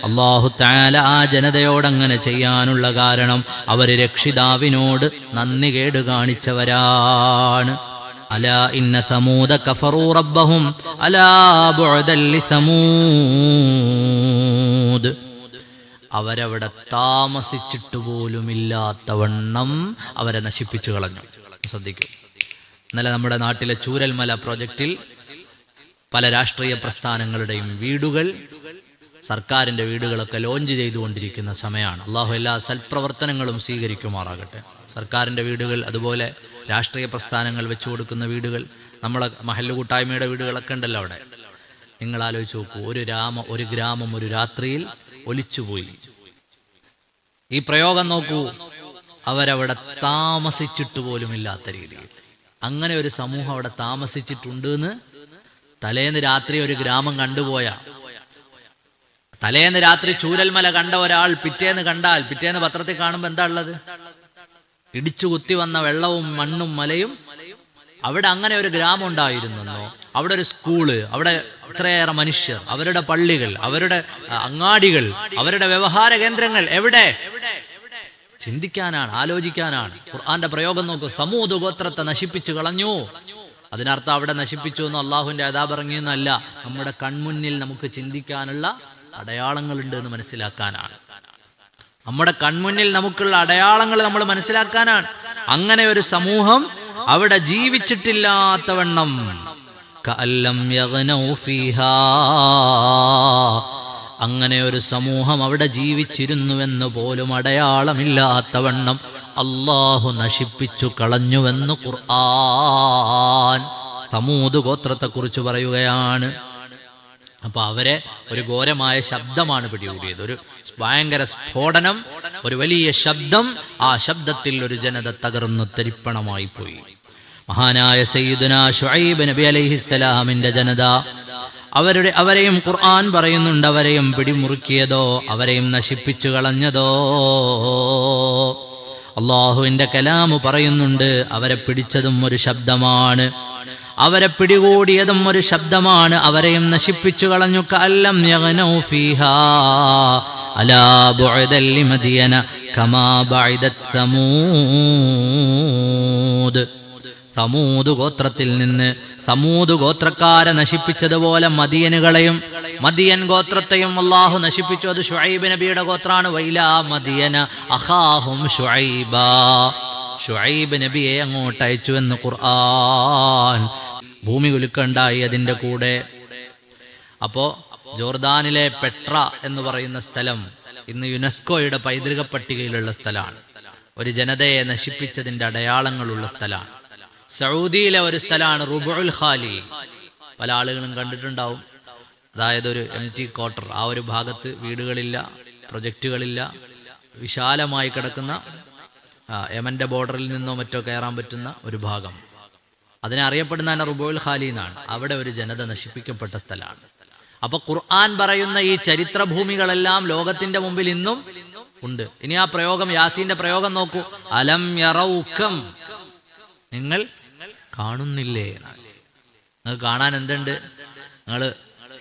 അല്ലാഹു തആല ആ ജനതയോട് അങ്ങനെ ചെയ്യാനുള്ള കാരണം അവര് രക്ഷിതാവിനോട് നന്ദി കേട് കാണിച്ചവരാണ്. അലാ ഇന്ന സമൂദ കഫറൂ റബ്ബഹും അലാ ബുഅദൻ ലിസമൂദ്. അവരവിടെ താമസിച്ചിട്ട് പോലുമില്ലാത്തവണ്ണം അവരെ നശിപ്പിച്ചു കളഞ്ഞു. ശ്രദ്ധിക്കൂ, ഇന്നലെ നമ്മുടെ നാട്ടിലെ ചൂരൽമല പ്രോജക്റ്റിൽ പല രാഷ്ട്രീയ പ്രസ്ഥാനങ്ങളുടെയും വീടുകൾ, സർക്കാരിന്റെ വീടുകളൊക്കെ ലോഞ്ച് ചെയ്തുകൊണ്ടിരിക്കുന്ന സമയമാണ്. അള്ളാഹു എല്ലാ സൽപ്രവർത്തനങ്ങളും സ്വീകരിക്കുമാറാകട്ടെ. സർക്കാരിന്റെ വീടുകൾ, അതുപോലെ രാഷ്ട്രീയ പ്രസ്ഥാനങ്ങൾ വെച്ചു കൊടുക്കുന്ന വീടുകൾ, നമ്മളെ മഹല്ല് കൂട്ടായ്മയുടെ വീടുകളൊക്കെ ഉണ്ടല്ലോ അവിടെ. നിങ്ങൾ ആലോചിച്ച് നോക്കൂ, ഒരു ഗ്രാമം ഒരു രാത്രിയിൽ ഒലിച്ചുപോയി. ഈ പ്രയോഗം നോക്കൂ, അവരവിടെ താമസിച്ചിട്ട് പോലുമില്ലാത്ത രീതിയിൽ. അങ്ങനെ ഒരു സമൂഹം അവിടെ താമസിച്ചിട്ടുണ്ട് എന്ന് തലേന്ന് രാത്രി ഒരു ഗ്രാമം കണ്ടുപോയ, തലേന്ന് രാത്രി ചൂരൽമല കണ്ട ഒരാൾ പിറ്റേന്ന് പത്രത്തിൽ കാണുമ്പോൾ എന്താ ഉള്ളത്? ഇടിച്ചു കുത്തി വന്ന വെള്ളവും മണ്ണും മലയും. അവിടെ അങ്ങനെ ഒരു ഗ്രാമം ഉണ്ടായിരുന്നെന്നോ അവിടെ ഒരു സ്കൂള്, അവിടെ ഇത്രയേറെ മനുഷ്യർ, അവരുടെ പള്ളികൾ, അവരുടെ അങ്ങാടികൾ, അവരുടെ വ്യവഹാര കേന്ദ്രങ്ങൾ എവിടെ? ചിന്തിക്കാനാണ്, ആലോചിക്കാനാണ്. ഖുർആന്റെ പ്രയോഗം നോക്കൂ. സമൂദ് ഗോത്രത്തെ നശിപ്പിച്ചു കളഞ്ഞു. അതിനർത്ഥം അവിടെ നശിപ്പിച്ചു എന്ന് അള്ളാഹുവിന്റെ അദാബ് ഇറങ്ങിയെന്നല്ല, നമ്മുടെ കൺമുന്നിൽ നമുക്ക് ചിന്തിക്കാനുള്ള അടയാളങ്ങളുണ്ട് എന്ന് മനസ്സിലാക്കാനാണ്. നമ്മുടെ കൺമുന്നിൽ നമുക്കുള്ള അടയാളങ്ങൾ നമ്മൾ മനസ്സിലാക്കാനാണ്. അങ്ങനെ ഒരു സമൂഹം അവിടെ ജീവിച്ചിട്ടില്ലാത്തവണ്ണം, കഅല്ലം യഗ്നൗ ഫീഹാ, അങ്ങനെ ഒരു സമൂഹം അവിടെ ജീവിച്ചിരുന്നുവെന്ന് പോലും അടയാളമില്ലാത്തവണ്ണം അള്ളാഹു നശിപ്പിച്ചു കളഞ്ഞുവെന്ന് ഖുർആൻ സമൂദ് ഗോത്രത്തെക്കുറിച്ച് പറയുകയാണ്. അപ്പൊ അവരെ ഒരു ഘോരമായ ശബ്ദമാണ് പിടികൂടിയത്, ഒരു ഭയങ്കര സ്ഫോടനം, ഒരു വലിയ ശബ്ദം. ആ ശബ്ദത്തിൽ ഒരു ജനത തകർന്നു തരിപ്പണമായി പോയി. മഹാനായ സയ്യിദുനാ ശുഐബ് നബി അലൈഹിസ്സലാമിന്റെ ജനത, അവരെയും ഖുർആൻ പറയുന്നുണ്ട്, അവരെയും പിടിമുറുക്കിയതോ അവരെയും നശിപ്പിച്ചു കളഞ്ഞതോ. അള്ളാഹുവിന്റെ കലാമു പറയുന്നുണ്ട്, അവരെ പിടിച്ചതും ഒരു ശബ്ദമാണ്, അവരെ പിടികൂടിയതും ഒരു ശബ്ദമാണ്, അവരെയും നശിപ്പിച്ചു കളഞ്ഞു. കഅല്ലം യഗ്നൗ ഫീഹാ അലാ ബുഅദൻ ലിമദിയന കമാ ബഅദത് സമൂദ്. സമൂദ് ഗോത്രത്തിൽ നിന്ന് സമൂദ് ഗോത്രക്കാരെ നശിപ്പിച്ചതുപോലെ മദിയനുകളെയും, മദിയൻ ഗോത്രത്തെയും അല്ലാഹു നശിപ്പിച്ചു. അത് ശുഐബ് നബിയുടെ ഗോത്രാണ്. വൈലാ മദിയന അഖാഹും ശുഐബാ, ശുഐബ് നബിയെ അങ്ങോട്ട് അയച്ചു എന്ന് ഖുർആൻ. ഭൂമി കുലുക്കണ്ടായി അതിൻ്റെ കൂടെ. അപ്പോ ജോർദാനിലെ പെട്ര എന്ന് പറയുന്ന സ്ഥലം ഇന്ന് യുനെസ്കോയുടെ പൈതൃക പട്ടികയിലുള്ള സ്ഥലമാണ്. ഒരു ജനതയെ നശിപ്പിച്ചതിന്റെ അടയാളങ്ങളുള്ള സ്ഥലമാണ്. സൗദിയിലെ ഒരു സ്ഥലമാണ് റുബുൽ ഖാലി. പല ആളുകളും കണ്ടിട്ടുണ്ടാവും. അതായത് ഒരു എംറ്റി ക്വാർട്ടർ, ആ ഒരു ഭാഗത്ത് വീടുകളില്ല, പ്രൊജക്റ്റുകളില്ല, വിശാലമായി കിടക്കുന്ന യമന്റെ ബോർഡറിൽ നിന്നോ മറ്റോ കയറാൻ പറ്റുന്ന ഒരു ഭാഗം. അതിനെ അറിയപ്പെടുന്ന റുബുൽ ഖാലി എന്നാണ്. അവിടെ ഒരു ജനത നശിപ്പിക്കപ്പെട്ട സ്ഥലമാണ്. അപ്പൊ ഖുർആൻ പറയുന്ന ഈ ചരിത്രഭൂമികളെല്ലാം ലോകത്തിന്റെ മുമ്പിൽ ഇന്നും ഉണ്ട്. ഇനി ആ പ്രയോഗം, യാസീന്റെ പ്രയോഗം നോക്കൂ. അലം യറൗകം, നിങ്ങൾ കാണുന്നില്ലേ? നിങ്ങൾ കാണാൻ എന്തുണ്ട്? നിങ്ങൾ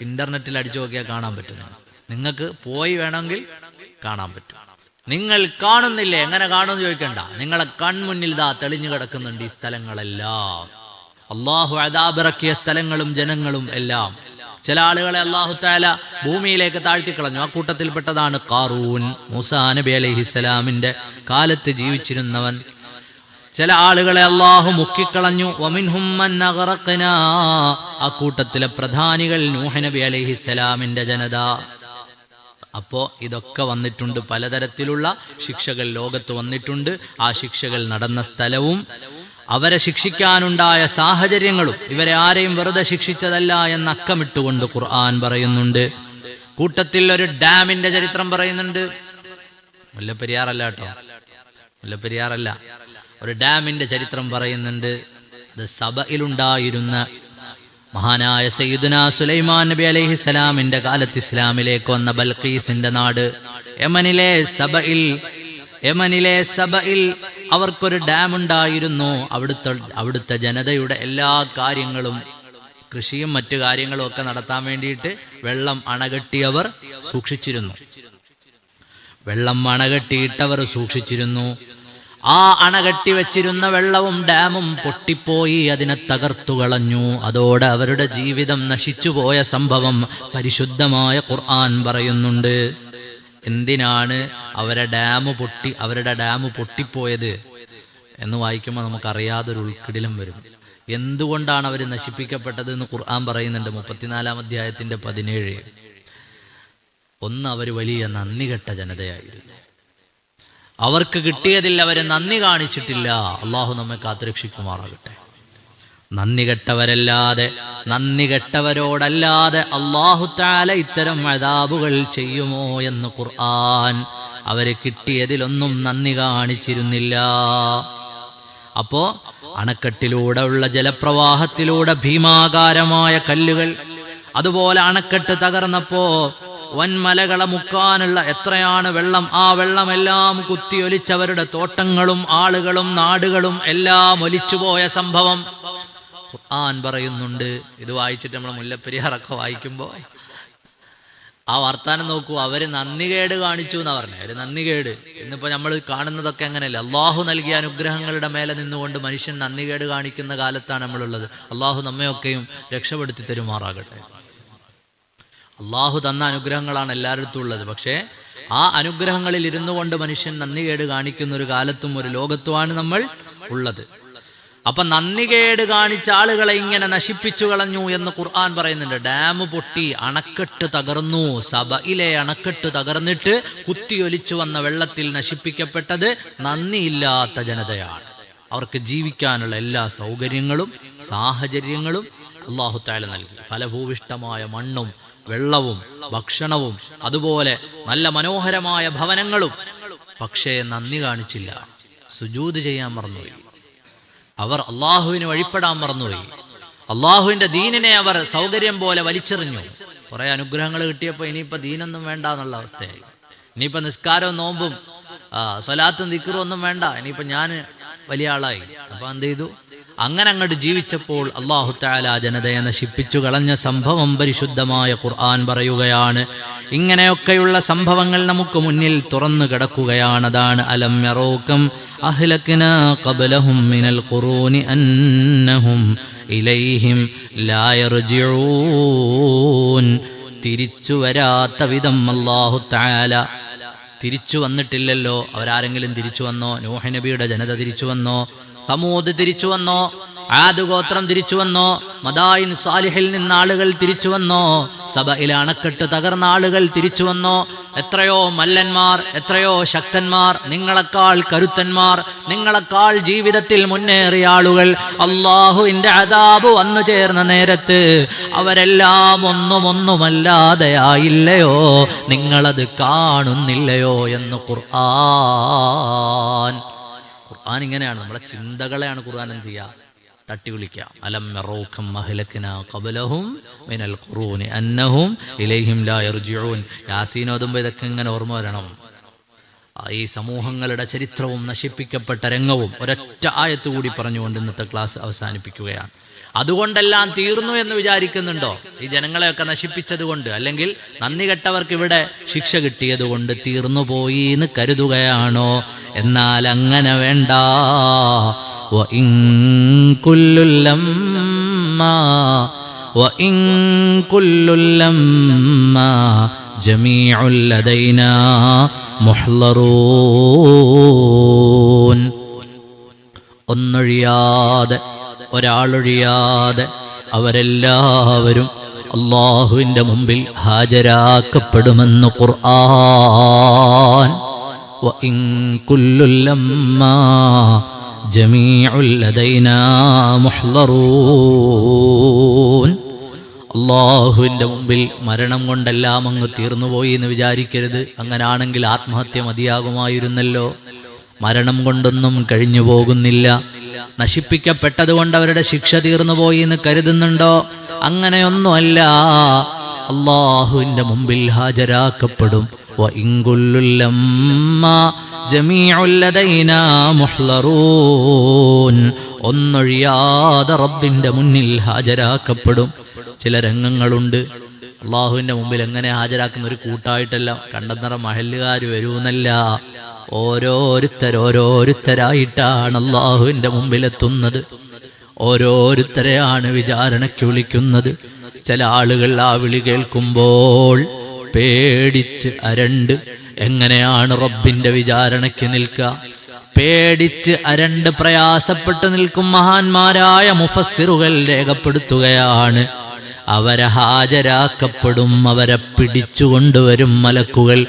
ഇന്റർനെറ്റിൽ അടിച്ചു നോക്കിയാൽ കാണാൻ പറ്റുന്നു. നിങ്ങൾക്ക് പോയി വേണമെങ്കിൽ കാണാൻ പറ്റും. നിങ്ങൾ കാണുന്നില്ലേ? എങ്ങനെ കാണുമെന്ന് ചോദിക്കണ്ട. നിങ്ങളെ കൺമുന്നിൽ ദാ തെളിഞ്ഞു കിടക്കുന്നുണ്ട് ഈ സ്ഥലങ്ങളെല്ലാം. അള്ളാഹു അദാബിറക്കിയ സ്ഥലങ്ങളും ജനങ്ങളും എല്ലാം. ചില ആളുകളെ അല്ലാഹു തആല ഭൂമിയിലേക്ക് താഴ്ത്തിക്കളഞ്ഞു. ആ കൂട്ടത്തിൽപ്പെട്ടതാണ് ഖാറൂൻ, മൂസാ നബി അലൈഹിസ്സലാമിന്റെ കാലത്ത് ജീവിച്ചിരുന്നവൻ. ചില ആളുകളെ അല്ലാഹു മുക്കിക്കളഞ്ഞു. വമിൻഹും മൻ അഗ്റഖനാ, ആ കൂട്ടത്തിലെ പ്രധാനികൾ നൂഹ് നബി അലൈഹിസ്സലാമിന്റെ ജനത. അപ്പോ ഇതൊക്കെ വന്നിട്ടുണ്ട്. പലതരത്തിലുള്ള ശിക്ഷകൾ ലോകത്ത് വന്നിട്ടുണ്ട്. ആ ശിക്ഷകൾ നടന്ന സ്ഥലവും അവരെ ശിക്ഷിക്കാനുണ്ടായ സാഹചര്യങ്ങളും ഇവരെ ആരെയും വെറുതെ ശിക്ഷിച്ചതല്ല എന്ന് അക്കമിട്ടുകൊണ്ട് ഖുർആൻ പറയുന്നുണ്ട്. കൂട്ടത്തിൽ ഒരു ഡാമിന്റെ ചരിത്രം പറയുന്നുണ്ട്. മുല്ലപ്പെരിയാറല്ല കേട്ടോ, മുല്ലപ്പെരിയാറല്ല, ഒരു ഡാമിന്റെ ചരിത്രം പറയുന്നുണ്ട്. ഇത് സബയിലുണ്ടായിരുന്ന മഹാനായ സയ്യിദുനാ സുലൈമാൻ നബി അലൈഹിസ്സലാമിന്റെ കാലത്ത് ഇസ്ലാമിലേക്ക് വന്ന ബൽഖീസിന്റെ നാട് യമനിലെ സബയിൽ അവർക്കൊരു ഡാം ഉണ്ടായിരുന്നു. അവിടുത്തെ ജനതയുടെ എല്ലാ കാര്യങ്ങളും, കൃഷിയും മറ്റു കാര്യങ്ങളും ഒക്കെ നടത്താൻ വേണ്ടിയിട്ട് വെള്ളം അണകെട്ടിയവർ സൂക്ഷിച്ചിരുന്നു. ആ അണകെട്ടി വെച്ചിരുന്ന വെള്ളവും ഡാമും പൊട്ടിപ്പോയി, അതിനെ തകർത്തു കളഞ്ഞു. അതോടെ അവരുടെ ജീവിതം നശിച്ചുപോയ സംഭവം പരിശുദ്ധമായ ഖുർആൻ പറയുന്നുണ്ട്. എന്തിനാണ് അവരുടെ ഡാം പൊട്ടിപ്പോയത് എന്ന് വായിക്കുമ്പോൾ നമുക്കറിയാതൊരു ഉൾക്കിടിലം വരും. എന്തുകൊണ്ടാണ് അവർ നശിപ്പിക്കപ്പെട്ടത് എന്ന് ഖുർആൻ പറയുന്നുണ്ട്. 34-ാം അധ്യായത്തിന്റെ 17. ഒന്ന്, അവർ വലിയ നന്ദികെട്ട ജനതയായിരുന്നു. അവർക്ക് കിട്ടിയതിൽ അവരെ നന്ദി കാണിച്ചിട്ടില്ല. അള്ളാഹു നമ്മെ കാത്തുരക്ഷിക്കുമാറാകട്ടെ. നന്ദികെട്ടവരോടല്ലാതെ അല്ലാഹു തആല ഇത്തരം അദാബുകൾ ചെയ്യുമോ എന്ന് ഖുർആൻ. അവരെ കിട്ടിയതിലൊന്നും നന്ദി കാണിച്ചിരുന്നില്ല. അപ്പോ അണക്കെട്ടിലൂടെ ഉള്ള ജലപ്രവാഹത്തിലൂടെ ഭീമാകാരമായ കല്ലുകൾ, അതുപോലെ അണക്കെട്ട് തകർന്നപ്പോ വൻമലകളെ മുക്കാനുള്ള എത്രയാണ് വെള്ളം, ആ വെള്ളമെല്ലാം കുത്തിയൊലിച്ചവരുടെ തോട്ടങ്ങളും ആളുകളും നാടുകളും എല്ലാം ഒലിച്ചുപോയ സംഭവം ഖുർആൻ പറയുന്നുണ്ട്. ഇത് വായിച്ചിട്ട് നമ്മൾ മുല്ലപ്പെരിയാറൊക്കെ വായിക്കുമ്പോൾ ആ വർത്താനം നോക്കൂ. അവര് നന്ദികേട് കാണിച്ചു എന്നാ പറഞ്ഞത്. അവര് നന്ദികേട്. ഇന്നിപ്പോ നമ്മൾ കാണുന്നതൊക്കെ അങ്ങനെയല്ല. അള്ളാഹു നൽകിയ അനുഗ്രഹങ്ങളുടെ മേലെ നിന്നുകൊണ്ട് മനുഷ്യൻ നന്ദികേട് കാണിക്കുന്ന കാലത്താണ് നമ്മളുള്ളത്. അള്ളാഹു നമ്മയൊക്കെയും രക്ഷപ്പെടുത്തി തരുമാറാകട്ടെ. അള്ളാഹു തന്ന അനുഗ്രഹങ്ങളാണ് എല്ലായിടത്തും ഉള്ളത്. പക്ഷേ ആ അനുഗ്രഹങ്ങളിൽ ഇരുന്നു കൊണ്ട് മനുഷ്യൻ നന്ദികേട് കാണിക്കുന്ന ഒരു കാലത്തും ഒരു ലോകത്തുമാണ് നമ്മൾ ഉള്ളത്. അപ്പൊ നന്ദികേട് കാണിച്ച ആളുകളെ ഇങ്ങനെ നശിപ്പിച്ചു കളഞ്ഞു എന്ന് ഖുർആൻ പറയുന്നുണ്ട്. ഡാം പൊട്ടി, അണക്കെട്ട് തകർന്നു. സബയിലെ അണക്കെട്ട് തകർന്നിട്ട് കുത്തിയൊലിച്ചു വന്ന വെള്ളത്തിൽ നശിപ്പിക്കപ്പെട്ടത് നന്ദിയില്ലാത്ത ജനതയാണ്. അവർക്ക് ജീവിക്കാനുള്ള എല്ലാ സൗകര്യങ്ങളും സാഹചര്യങ്ങളും അല്ലാഹു തആല നൽകി. ഫലഭൂവിഷ്ടമായ മണ്ണും വെള്ളവും ഭക്ഷണവും അതുപോലെ നല്ല മനോഹരമായ ഭവനങ്ങളും. പക്ഷേ നന്ദി കാണിച്ചില്ല. സുജൂദ് ചെയ്യാൻ മറന്നുപോയി. അവർ അള്ളാഹുവിന് വഴിപ്പെടാൻ മറന്നുപോയി. അള്ളാഹുവിന്റെ ദീനിനെ അവർ സൗകര്യം പോലെ വലിച്ചെറിഞ്ഞു. കുറെ അനുഗ്രഹങ്ങൾ കിട്ടിയപ്പോൾ ഇനിയിപ്പോ ദീനൊന്നും വേണ്ട എന്നുള്ള അവസ്ഥയായി. ഇനിയിപ്പോ നിസ്കാരവും നോമ്പും സ്വലാത്തും ദിക്റും ഒന്നും വേണ്ട, ഇനിയിപ്പോ ഞാൻ വലിയ ആളായി. അപ്പൊ എന്ത് ചെയ്തു? അങ്ങനെ അങ്ങോട്ട് ജീവിച്ചപ്പോൾ അല്ലാഹു തആല ജനതയെ നശിപ്പിച്ചു കളഞ്ഞ സംഭവം പരിശുദ്ധമായ ഖുർആൻ പറയുകയാണ്. ഇങ്ങനെയൊക്കെയുള്ള സംഭവങ്ങൾ നമുക്ക് മുന്നിൽ തുറന്നു കിടക്കുകയാണ്. അതാണ് അലം യറൂകം അഹ്ലക്നാ ഖബ്ലഹും മിനൽ ഖുറൂനി അന്നഹും ഇലൈഹിം ലാ യർജിഊൻ. തിരിച്ചു വരാത്ത വിധം അല്ലാഹു തആല തിരിച്ചു വന്നിട്ടില്ലല്ലോ. അവരാരെങ്കിലും തിരിച്ചു വന്നോ? നൂഹ് നബിയുടെ ജനത തിരിച്ചു വന്നോ? സമൂദ് തിരിച്ചു വന്നോ? ആദ് ഗോത്രം തിരിച്ചു വന്നോ? മദായിൻ സാലിഹിൽ നിന്ന് ആളുകൾ തിരിച്ചു വന്നോ? സബയിലെ അണക്കെട്ട് തകർന്ന ആളുകൾ തിരിച്ചു വന്നോ? എത്രയോ മല്ലന്മാർ, എത്രയോ ശക്തന്മാർ, നിങ്ങളെക്കാൾ കരുത്തന്മാർ, നിങ്ങളെക്കാൾ ജീവിതത്തിൽ മുന്നേറിയ ആളുകൾ അല്ലാഹുവിന്റെ അദാബ് വന്നു ചേർന്ന നേരത്ത് അവരെല്ലാം ഒന്നുമല്ലാതെയായില്ലയോ? നിങ്ങളത് കാണുന്നില്ലയോ എന്ന് ഖുർആൻ ഇങ്ങനെയാണ്. നമ്മളെ ചിന്തകളെയാണ് ഖുർആൻ എന്ത് ചെയ്യുക? തട്ടി വിളിക്കുക. അലം യറൂകം അഹ്ലക്നാ ഖബ്ലഹും മിനൽ ഖുറൂനി അന്നഹും ഇലൈഹിം ലാ യർജിഊൻ. യാസീൻ ഓതുമ്പോൾ ഇതൊക്കെ ഇങ്ങനെ ഓർമ്മ വരണം. ഈ സമൂഹങ്ങളുടെ ചരിത്രവും നശിപ്പിക്കപ്പെട്ട രംഗവും ഒരൊറ്റ ആയത്ത് കൂടി പറഞ്ഞുകൊണ്ട് ഇന്നത്തെ ക്ലാസ് അവസാനിപ്പിക്കുകയാണ്. അതുകൊണ്ടെല്ലാം തീർന്നു എന്ന് വിചാരിക്കുന്നുണ്ടോ? ഈ ജനങ്ങളെയൊക്കെ നശിപ്പിച്ചത് കൊണ്ട്, അല്ലെങ്കിൽ നന്ദി കെട്ടവർക്ക് ഇവിടെ ശിക്ഷ കിട്ടിയത് കൊണ്ട് തീർന്നു പോയി എന്ന് കരുതുകയാണോ? എന്നാൽ അങ്ങനെ വേണ്ട. വഇൻ കുല്ലുൽ ലമ്മാ ജമീഉൽ ലദൈനാ മുഹ്ളറൂൻ. ഒന്നൊഴിയാതെ, ഒരാളൊഴിയാതെ അവരെല്ലാവരും അല്ലാഹുവിന്റെ മുമ്പിൽ ഹാജരാക്കപ്പെടുമെന്ന് ഖുർആൻ. വഇൻ കുല്ലുൽ ലമ്മാ ജമീഉൽ ലദൈനാ മുഹ്ളറൂൻ. അല്ലാഹുവിന്റെ മുമ്പിൽ മരണം കൊണ്ടെല്ലാം അങ്ങ് തീർന്നുപോയി എന്ന് വിചാരിക്കരുത്. അങ്ങനാണെങ്കിൽ ആത്മഹത്യ മതിയാകുമായിരുന്നല്ലോ. മരണം കൊണ്ടൊന്നും കഴിഞ്ഞു പോകുന്നില്ല. നശിപ്പിക്കപ്പെട്ടത് കൊണ്ട് അവരുടെ ശിക്ഷ തീർന്നുപോയി എന്ന് കരുതുന്നുണ്ടോ? അങ്ങനെയൊന്നുമല്ല. അല്ലാഹുവിന്റെ മുമ്പിൽ ഹാജരാക്കപ്പെടും. വഇൻ കുല്ലുൽ ലമ്മാ ജമീഉൽ ലദൈനാ മുഹ്ളറൂൻ. ഒന്നൊഴിയാതെ റബ്ബിന്റെ മുന്നിൽ ഹാജരാക്കപ്പെടും. ചില രംഗങ്ങളുണ്ട് അള്ളാഹുവിന്റെ മുമ്പിൽ എങ്ങനെ ഹാജരാക്കുന്ന ഒരു കൂട്ടായിട്ടല്ല, കണ്ടന്നറ മഹല്ലുകാർ വരൂന്നല്ല, ഓരോരുത്തരായിട്ടാണ് അള്ളാഹുവിന്റെ മുമ്പിലെത്തുന്നത്. ഓരോരുത്തരെയാണ് വിചാരണയ്ക്ക് വിളിക്കുന്നത്. ചില ആളുകൾ ആ വിളി കേൾക്കുമ്പോൾ പേടിച്ച് അരണ്ട് എങ്ങനെയാണ് റബ്ബിന്റെ വിചാരണയ്ക്ക് നിൽക്കുക? പേടിച്ച് അരണ്ട് പ്രയാസപ്പെട്ട് നിൽക്കും മഹാന്മാരായ മുഫസ്സിറുകൾ രേഖപ്പെടുത്തുകയാണ്. അവരെ ഹാജരാക്കപ്പെടും. അവരെ പിടിച്ചുകൊണ്ടുവരും മലക്കുകൾ.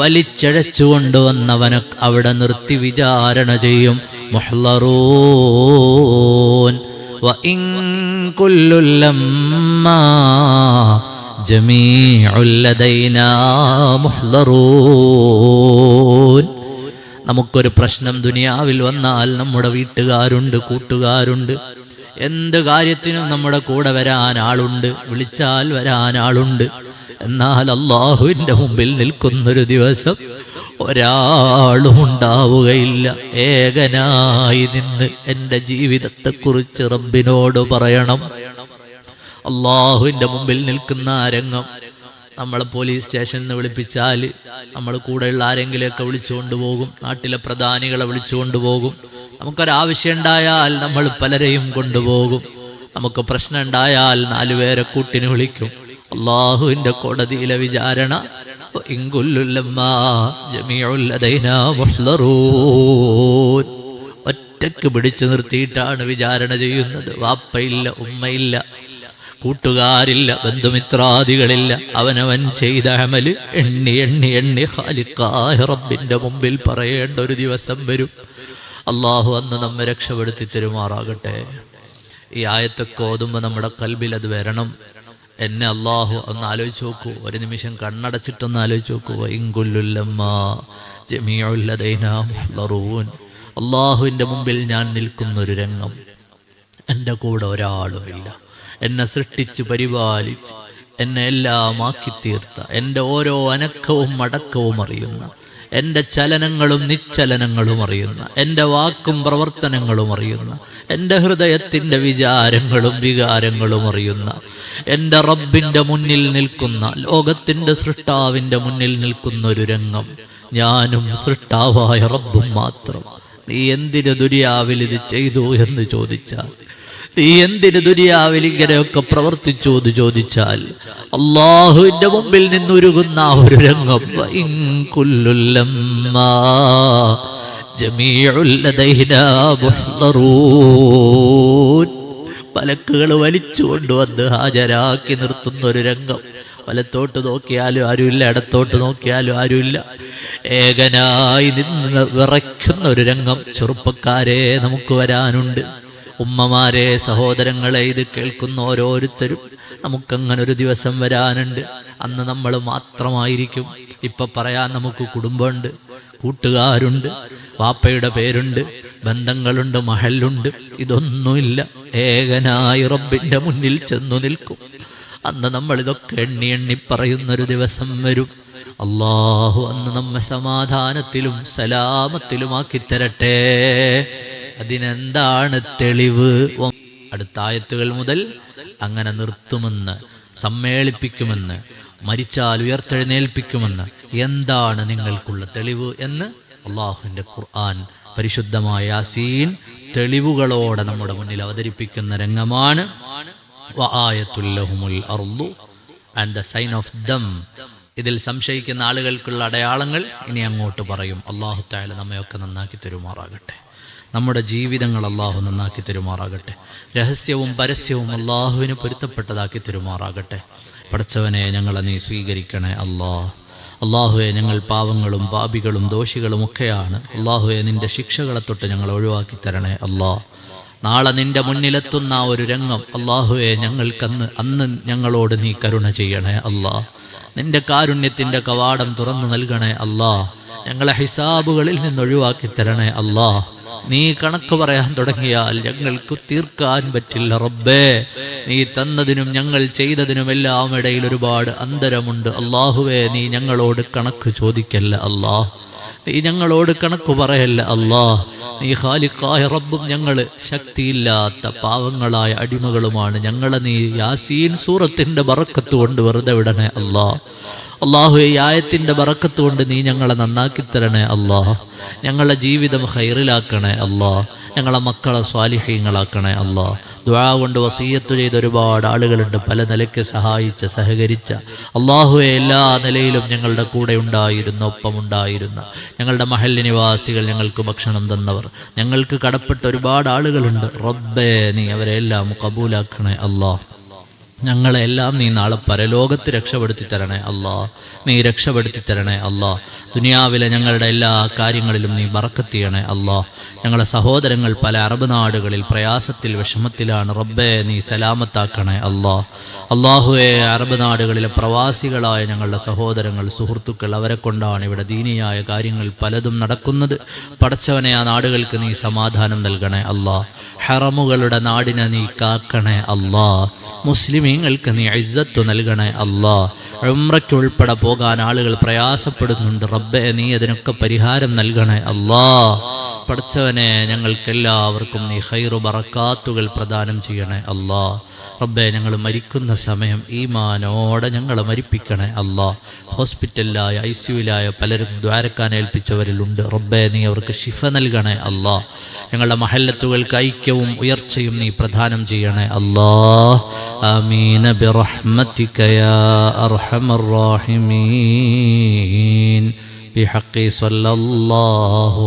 വലിച്ചഴച്ചുകൊണ്ടുവന്നവനെ അവിടെ നിർത്തി വിചാരണ ചെയ്യും. മുഹ്ളറൂൻ. വഇൻ കുല്ലുൽ ലമ്മാ ജമീഉൽ ലദൈനാ മുഹ്ളറൂൻ. നമുക്കൊരു പ്രശ്നം ദുനിയാവിൽ വന്നാൽ നമ്മുടെ വീട്ടുകാരുണ്ട്, കൂട്ടുകാരുണ്ട്, എന്ത് കാര്യത്തിനും നമ്മുടെ കൂടെ വരാൻ ആളുണ്ട്, വിളിച്ചാൽ വരാൻ ആളുണ്ട്. എന്നാൽ അല്ലാഹുവിന്റെ മുമ്പിൽ നിൽക്കുന്നൊരു ദിവസം ഒരാളും ഉണ്ടാവുകയില്ല. ഏകനായി നിന്ന് എൻ്റെ ജീവിതത്തെക്കുറിച്ച് റബ്ബിനോട് പറയണം. അള്ളാഹുവിൻ്റെ മുമ്പിൽ നിൽക്കുന്ന ആ രംഗം, നമ്മളെ പോലീസ് സ്റ്റേഷനിൽ നിന്ന് വിളിപ്പിച്ചാൽ നമ്മൾ കൂടെയുള്ള ആരെങ്കിലുമൊക്കെ വിളിച്ചുകൊണ്ട് പോകും, നാട്ടിലെ പ്രധാനികളെ വിളിച്ചുകൊണ്ട് പോകും. നമുക്കൊരാവശ്യം ഉണ്ടായാൽ നമ്മൾ പലരെയും കൊണ്ടുപോകും. നമുക്ക് പ്രശ്നം ഉണ്ടായാൽ 4 പേരെ കൂട്ടിന് വിളിക്കും. അള്ളാഹുവിൻ്റെ കോടതിയിലെ വിചാരണ ഒറ്റക്ക് പിടിച്ചു നിർത്തിയിട്ടാണ് വിചാരണ ചെയ്യുന്നത്. വാപ്പയില്ല, ഉമ്മയില്ല, കൂട്ടുകാരില്ല, ബന്ധുമിത്രാദികളില്ല. അവനവൻ ചെയ്ത അമല് എണ്ണി എണ്ണി എണ്ണി ഖാലിഖായ റബ്ബിന്റെ മുമ്പിൽ പറയേണ്ട ഒരു ദിവസം വരും. അള്ളാഹു അന്ന് നമ്മെ രക്ഷപ്പെടുത്തി തരുമാറാകട്ടെ. ഈ ആയത്തൊക്കെ ഓതുമ്പോൾ നമ്മുടെ കൽബിൽ അത് വരണം. എന്നെ അള്ളാഹു ഒന്ന് ആലോചിച്ച് നോക്കൂ, ഒരു നിമിഷം കണ്ണടച്ചിട്ടൊന്ന് ആലോചിച്ച് നോക്കൂ. അള്ളാഹുവിൻ്റെ മുമ്പിൽ ഞാൻ നിൽക്കുന്നൊരു രംഗം, എൻ്റെ കൂടെ ഒരാളുമില്ല. എന്നെ സൃഷ്ടിച്ച് പരിപാലിച്ച് എന്നെ എല്ലാം ആക്കി തീർത്ത, എൻ്റെ ഓരോ അനക്കവും അടക്കവും അറിയുന്ന, എൻ്റെ ചലനങ്ങളും നിശ്ചലനങ്ങളും അറിയുന്ന, എൻ്റെ വാക്കും പ്രവർത്തനങ്ങളും അറിയുന്ന, എൻ്റെ ഹൃദയത്തിൻ്റെ വിചാരങ്ങളും വികാരങ്ങളും അറിയുന്ന എൻ്റെ റബ്ബിൻ്റെ മുന്നിൽ നിൽക്കുന്ന, ലോകത്തിൻ്റെ സൃഷ്ടാവിൻ്റെ മുന്നിൽ നിൽക്കുന്ന ഒരു രംഗം, ഞാനും സൃഷ്ടാവായ റബ്ബും മാത്രം. നീ എന്തിന് ദുനിയാവിൽ ഇത് ചെയ്തു എന്ന് ചോദിച്ചാൽ, നീ എന്തിന് ദുനിയാവിൽ ഇങ്ങനെയൊക്കെ പ്രവർത്തിച്ചു എന്ന് ചോദിച്ചാൽ, അള്ളാഹുവിന്റെ മുമ്പിൽ നിന്നുരുകുന്ന ഒരു രംഗം, മലക്കുകൾ വലിച്ചു കൊണ്ടുവന്ന് ഹാജരാക്കി നിർത്തുന്ന ഒരു രംഗം. വലത്തോട്ട് നോക്കിയാലും ആരുമില്ല, ഇടത്തോട്ട് നോക്കിയാലും ആരുമില്ല. ഏകനായി നിന്ന് വിറയ്ക്കുന്ന ഒരു രംഗം. ചെറുപ്പക്കാരെ, നമുക്ക് വരാനുണ്ട്. ഉമ്മമാരെ, സഹോദരങ്ങളെ, ഇത് കേൾക്കുന്ന ഓരോരുത്തരും, നമുക്കങ്ങനൊരു ദിവസം വരാനുണ്ട്. അന്ന് നമ്മൾ മാത്രമായിരിക്കും. ഇപ്പം പറയാൻ നമുക്ക് കുടുംബമുണ്ട്, കൂട്ടുകാരുണ്ട്, വാപ്പയുടെ പേരുണ്ട്, ബന്ധങ്ങളുണ്ട്, മഹലുണ്ട്. ഇതൊന്നുമില്ല. ഏകനായി റബ്ബിന്റെ മുന്നിൽ ചെന്നു നിൽക്കും. അന്ന് നമ്മൾ ഇതൊക്കെ എണ്ണി എണ്ണി പറയുന്നൊരു ദിവസം വരും. അള്ളാഹു അന്ന് നമ്മെ സമാധാനത്തിലും സലാമത്തിലുമാക്കി തരട്ടെ. അതിനെന്താണ് തെളിവ്? അടുത്ത ആയത്തുകൾ മുതൽ അങ്ങനെ നിർത്തുമെന്ന്, സമ്മേളിപ്പിക്കുമെന്ന്, മരിച്ചാൽ ഉയർത്തെഴുന്നേൽപ്പിക്കുമെന്ന് എന്താണ് നിങ്ങൾക്കുള്ള തെളിവ് എന്ന് അള്ളാഹുവിൻ്റെ ഖുർആൻ പരിശുദ്ധമായ യാസീൻ തെളിവുകളോടെ നമ്മുടെ മുന്നിൽ അവതരിപ്പിക്കുന്ന രംഗമാണ്. വആയത്തുൽ ലഹുമുൽ അർളു and the sign of them. ഇതിൽ സംശയിക്കുന്ന ആളുകൾക്കുള്ള അടയാളങ്ങൾ ഇനി അങ്ങോട്ട് പറയും. അല്ലാഹു തആല നമ്മയൊക്കെ നന്നാക്കി തരുമാറാകട്ടെ. നമ്മുടെ ജീവിതങ്ങൾ അള്ളാഹു നന്നാക്കി തരുമാറാകട്ടെ. രഹസ്യവും പരസ്യവും അള്ളാഹുവിന് പൊരുത്തപ്പെട്ടതാക്കി തരുമാറാകട്ടെ. പടച്ചവനെ, ഞങ്ങളെ നീ സ്വീകരിക്കണേ അല്ലാഹ്. അള്ളാഹുവെ, ഞങ്ങൾ പാവങ്ങളും പാപികളും ദോഷികളും ഒക്കെയാണ്. അള്ളാഹുവെ, നിന്റെ ശിക്ഷകളെ തൊട്ട് ഞങ്ങൾ ഒഴിവാക്കി തരണേ അല്ലാഹ്. നാളെ നിന്റെ മുന്നിലെത്തുന്ന ഒരു രംഗം അള്ളാഹുവെ, അന്ന് ഞങ്ങളോട് നീ കരുണ ചെയ്യണേ അല്ലാഹ്. നിന്റെ കാരുണ്യത്തിൻ്റെ കവാടം തുറന്നു നൽകണേ അല്ലാഹ്. ഞങ്ങളെ ഹിസാബുകളിൽ നിന്ന് ഒഴിവാക്കി തരണേ അല്ലാഹ്. നീ കണക്ക് പറയാൻ തുടങ്ങിയാൽ ഞങ്ങൾക്ക് തീർക്കാൻ പറ്റില്ല റബ്ബേ. നീ തന്നതിനും ഞങ്ങൾ ചെയ്തതിനുമെല്ലാം ഇടയിൽ ഒരുപാട് അന്തരമുണ്ട് അള്ളാഹുവേ. നീ ഞങ്ങളോട് കണക്ക് ചോദിക്കല്ല അല്ലാഹ്. നീ ഞങ്ങളോട് കണക്ക് പറയല്ല അല്ലാഹ്. നീ ഖാലിഖായ റബ്ബും ഞങ്ങൾ ശക്തിയില്ലാത്ത പാവങ്ങളായ അടിമകളുമാണ്. ഞങ്ങളെ നീ യാസീൻ സൂറത്തിന്റെ ബറക്കത്ത് കൊണ്ട് വെറുതെ വിടണേ അല്ലാഹ്. അള്ളാഹു, ഈ ആയത്തിൻ്റെ ബറക്കത്ത് കൊണ്ട് നീ ഞങ്ങളെ നന്നാക്കി തരണേ അല്ലാഹ്. ഞങ്ങളുടെ ജീവിതം ഖൈറിലാക്കണേ അല്ലാഹ്. ഞങ്ങളെ മക്കളെ സ്വാലിഹീങ്ങളാക്കണേ അല്ലാഹ്. ദുആ കൊണ്ട് വസിയ്യത്ത് ചെയ്ത ഒരുപാട് ആളുകളുണ്ട്, പല നിലയ്ക്ക് സഹായിച്ച സഹകരിച്ച. അള്ളാഹുവെ, എല്ലാ നിലയിലും ഞങ്ങളുടെ കൂടെ ഉണ്ടായിരുന്ന, ഒപ്പമുണ്ടായിരുന്ന ഞങ്ങളുടെ മഹല്ല് നിവാസികൾ, ഞങ്ങൾക്ക് ഭക്ഷണം തന്നവർ, ഞങ്ങൾക്ക് കടപ്പെട്ട ഒരുപാട് ആളുകളുണ്ട്. റബ്ബേ, നീ അവരെല്ലാം കബൂലാക്കണേ അല്ലാഹ്. ഞങ്ങളെല്ലാം നീ നാളെ പരലോകത്ത് രക്ഷപ്പെടുത്തി തരണേ അല്ലാഹ്. നീ രക്ഷപ്പെടുത്തി തരണേ അല്ലാഹ്. ദുനിയാവിലെ ഞങ്ങളുടെ എല്ലാ കാര്യങ്ങളിലും നീ ബറക്കത്ത് ചെയ്യണേ അല്ലാഹ്. ഞങ്ങളെ സഹോദരങ്ങൾ പല അറബ് നാടുകളിൽ പ്രയാസത്തിൽ വിഷമത്തിലാണ്. റബ്ബേ, നീ സലാമത്താക്കണേ അല്ലാഹ്. അല്ലാഹുവേ, അറബ് നാടുകളിലെ പ്രവാസികളായ ഞങ്ങളുടെ സഹോദരങ്ങൾ, സുഹൃത്തുക്കൾ, അവരെ കൊണ്ടാണ് ഇവിടെ ദീനിയായ കാര്യങ്ങൾ പലതും നടക്കുന്നത്. പടച്ചവനെ, ആ നാടുകൾക്ക് നീ സമാധാനം നൽകണേ അല്ലാഹ്. ഹറമുകളുടെ നാടിനെ നീ കാക്കണേ അല്ലാഹ്. മുസ്ലിമീ മുസ്ലിമീങ്ങൾക്ക് നീ ഇസ്സത്ത് നൽകണേ അല്ലാ. ഉംറയ്ക്ക് ഉൾപ്പെടെ പോകാൻ ആളുകൾ പ്രയാസപ്പെടുന്നുണ്ട് റബ്ബേ, നീ അതിനൊക്കെ പരിഹാരം നൽകണേ അല്ലാ. പടച്ചവനെ, ഞങ്ങൾക്കെല്ലാവർക്കും നീ ഖൈറു ബറക്കാത്തുകൾ പ്രദാനം ചെയ്യണേ അല്ലാ. റബ്ബേ, ഞങ്ങൾ മരിക്കുന്ന സമയം ഈമാനോടെ ഞങ്ങളെ മരിപ്പിക്കണേ അല്ലാ. ഹോസ്പിറ്റലിലായ ICUവിലായ പലരും ദ്വാരക്കാൻ ഏൽപ്പിച്ചവരിലുണ്ട് റബ്ബേ, നീ അവർക്ക് ശിഫ നൽകണേ അല്ലാ. ഞങ്ങളുടെ മഹല്ലത്തുകൾക്ക് ഐക്യവും ഉയർച്ചയും നീ പ്രദാനം ചെയ്യണേ അല്ലാ. ആമീൻ ബിറഹ്മതിക യാ അർഹമർ റഹീമീൻ ബിഹഖി സല്ലല്ലാഹു